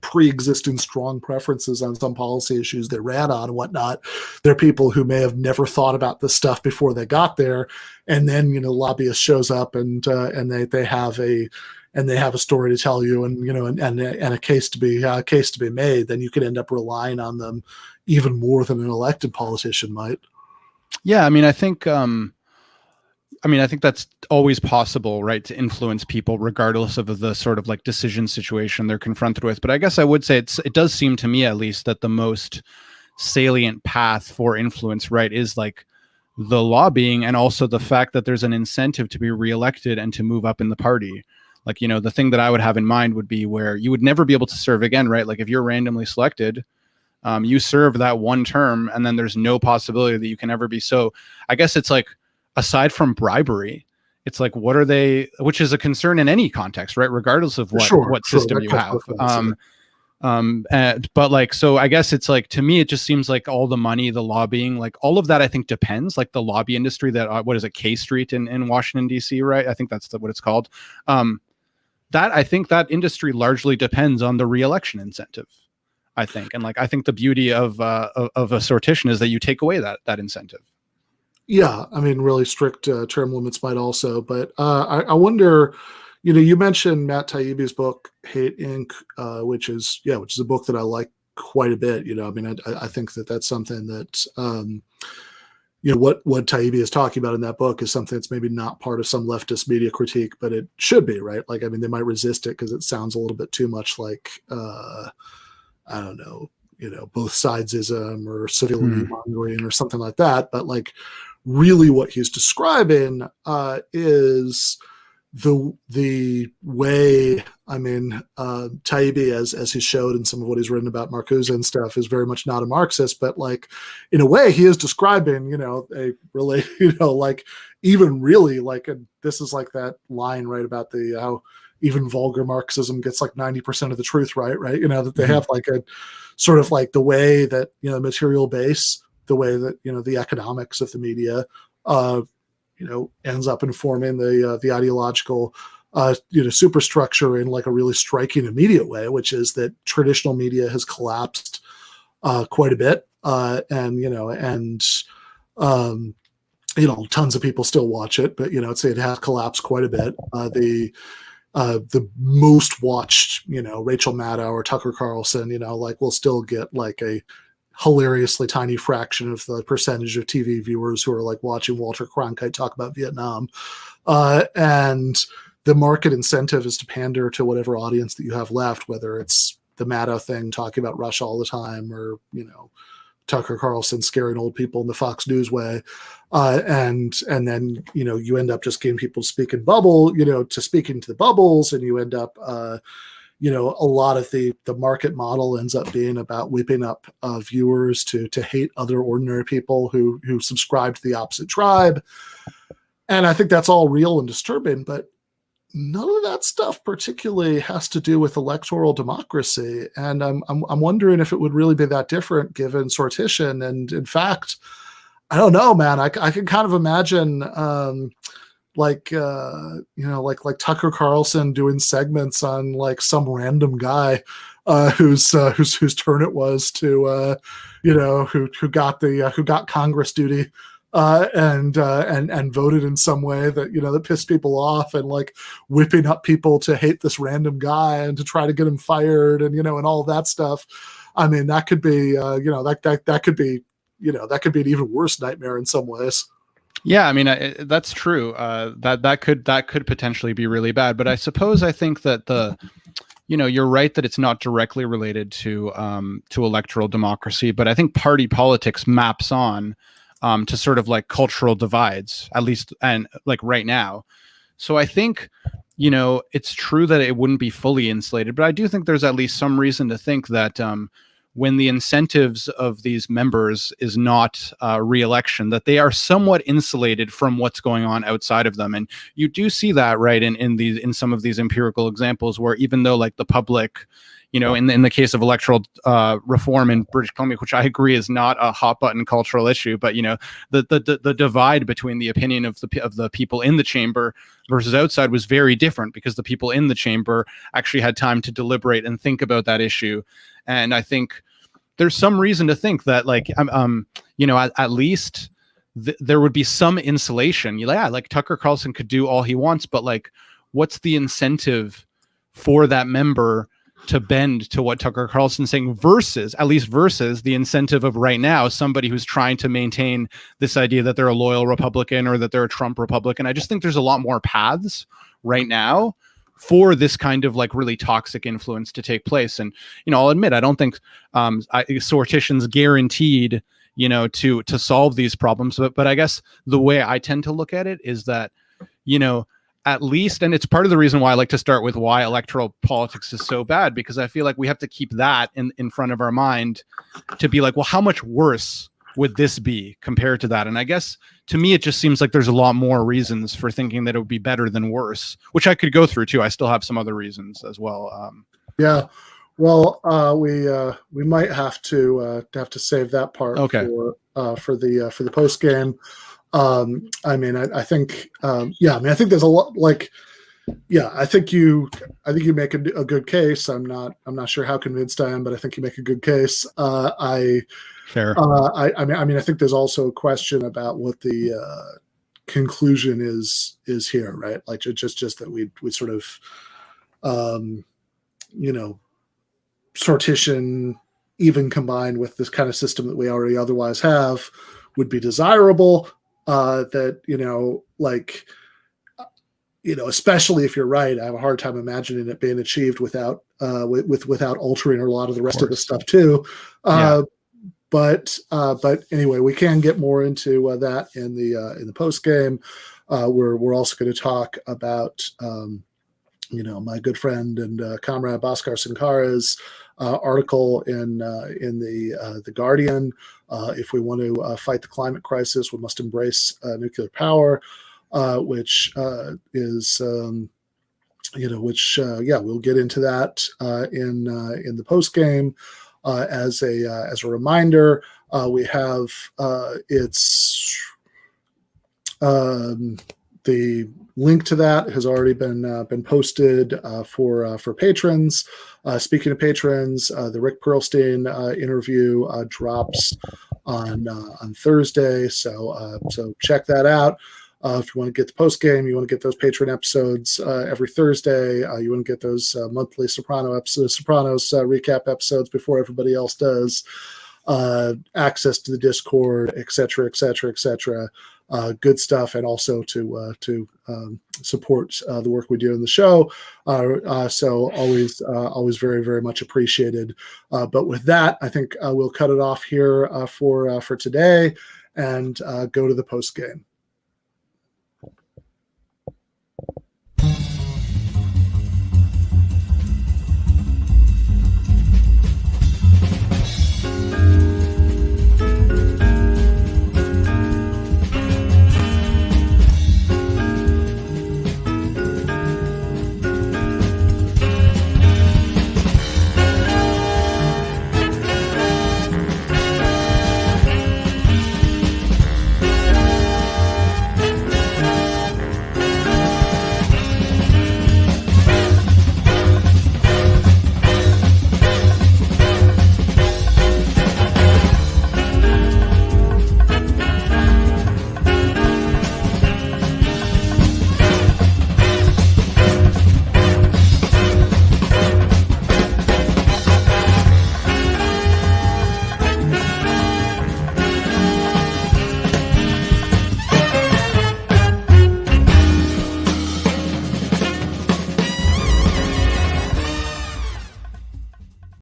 pre-existing strong preferences on some policy issues they ran on and whatnot, they're people who may have never thought about this stuff before they got there, and then lobbyist shows up and they have a and they have a story to tell you, and and a case to be made, then you could end up relying on them even more than an elected politician might. Yeah, I mean, I think that's always possible, right, to influence people regardless of the sort of like decision situation they're confronted with. But I guess I would say it does seem to me, at least, that the most salient path for influence, right, is like the lobbying, and also the fact that there's an incentive to be reelected and to move up in the party. Like, the thing that I would have in mind would be where you would never be able to serve again, right? Like if you're randomly selected, you serve that one term, and then there's no possibility that you can ever be. So I guess it's like, aside from bribery, it's like, what are they, which is a concern in any context, right? Regardless of what system you have. But like, so I guess it's like, to me, it just seems like all the money, the lobbying, like all of that, I think depends, like the lobby industry that, what is it, K Street in Washington, DC, right? I think that's what it's called. That I think that industry largely depends on the reelection incentive, I think. And like, I think the beauty of a sortition is that you take away that incentive. Yeah, I mean, really strict term limits might also, but I wonder, you mentioned Matt Taibbi's book, Hate Inc., which is a book that I like quite a bit. I mean, I think that's something that, what Taibbi is talking about in that book is something that's maybe not part of some leftist media critique, but it should be, right? Like, I mean, they might resist it because it sounds a little bit too much like, I don't know, both sidesism or civility mongering or something like that. But like, really what he's describing is the way, I mean, Taibbi, as he showed in some of what he's written about Marcuse and stuff, is very much not a Marxist, but like, in a way, he is describing, a really, like, even really like, this is like that line, right, about how even vulgar Marxism gets like 90% of the truth, right? That they have like a sort of like the way that, material base, the way that, the economics of the media, ends up informing the ideological, superstructure in like a really striking, immediate way, which is that traditional media has collapsed quite a bit, tons of people still watch it, but it has collapsed quite a bit. The most watched, Rachel Maddow or Tucker Carlson, will still get like a hilariously tiny fraction of the percentage of TV viewers who are like watching Walter Cronkite talk about Vietnam. And the market incentive is to pander to whatever audience that you have left, whether it's the Maddow thing talking about Russia all the time, or, Tucker Carlson scaring old people in the Fox News way. And then, you end up just getting people to speak in bubble, to speak into the bubbles, and you end up, a lot of the market model ends up being about whipping up viewers to hate other ordinary people who subscribe to the opposite tribe. And I think that's all real and disturbing, but none of that stuff particularly has to do with electoral democracy. And I'm wondering if it would really be that different given sortition. And in fact, I don't know, man, I can kind of imagine, like Tucker Carlson doing segments on like some random guy whose turn it was to who got Congress duty and voted in some way that that pissed people off, and like whipping up people to hate this random guy and to try to get him fired, and and all of that stuff. I mean, that could be that could be that could be an even worse nightmare in some ways. Yeah, I mean, that's true. That could potentially be really bad. But I think that you're right that it's not directly related to electoral democracy. But I think party politics maps on to sort of like cultural divides, at least, and like right now. So I think it's true that it wouldn't be fully insulated, but I do think there's at least some reason to think that when the incentives of these members is not re-election, that they are somewhat insulated from what's going on outside of them. And you do see that, right, in some of these empirical examples where even though like the public, in the case of electoral reform in British Columbia, which I agree is not a hot button cultural issue, but the divide between the opinion of the people in the chamber versus outside was very different, because the people in the chamber actually had time to deliberate and think about that issue. And I think there's some reason to think that, like, at least there would be some insulation. Like Tucker Carlson could do all he wants, but like what's the incentive for that member to bend to what Tucker Carlson's saying versus the incentive of right now, somebody who's trying to maintain this idea that they're a loyal Republican or that they're a Trump Republican. I just think there's a lot more paths right now for this kind of like really toxic influence to take place. And, I'll admit, I don't think Sortition's guaranteed, to solve these problems. But I guess the way I tend to look at it is that, at least, and it's part of the reason why I like to start with why electoral politics is so bad, because I feel like we have to keep that in front of our mind to be like, well, how much worse would this be compared to that? And I guess to me, it just seems like there's a lot more reasons for thinking that it would be better than worse, which I could go through too. I still have some other reasons as well. Yeah. Well, we might have to save that part for the post game. I think there's a lot I think you make a good case. I'm not sure how convinced I am, but I think you make a good case. Fair. I think there's also a question about what the conclusion is here, right? Like just that we sort of, sortition, even combined with this kind of system that we already otherwise have, would be desirable. Especially if you're right, I have a hard time imagining it being achieved without altering a lot of the rest of the stuff too. But anyway, we can get more into that in the post game. We're also going to talk about my good friend and comrade Bhaskar Sankara's article in the Guardian. If we want to fight the climate crisis, we must embrace nuclear power, which is we'll get into that in the post game. As a reminder, we have the link to that has already been posted for patrons. Speaking of patrons, the Rick Perlstein interview drops on Thursday, so check that out. If you want to get the post game, you want to get those patron episodes every Thursday. You want to get those monthly Sopranos recap episodes before everybody else does. Access to the Discord, etc., etc., etc. Good stuff, and also to support the work we do in the show. So always very, very much appreciated. But with that, I think we'll cut it off here for today and go to the post game.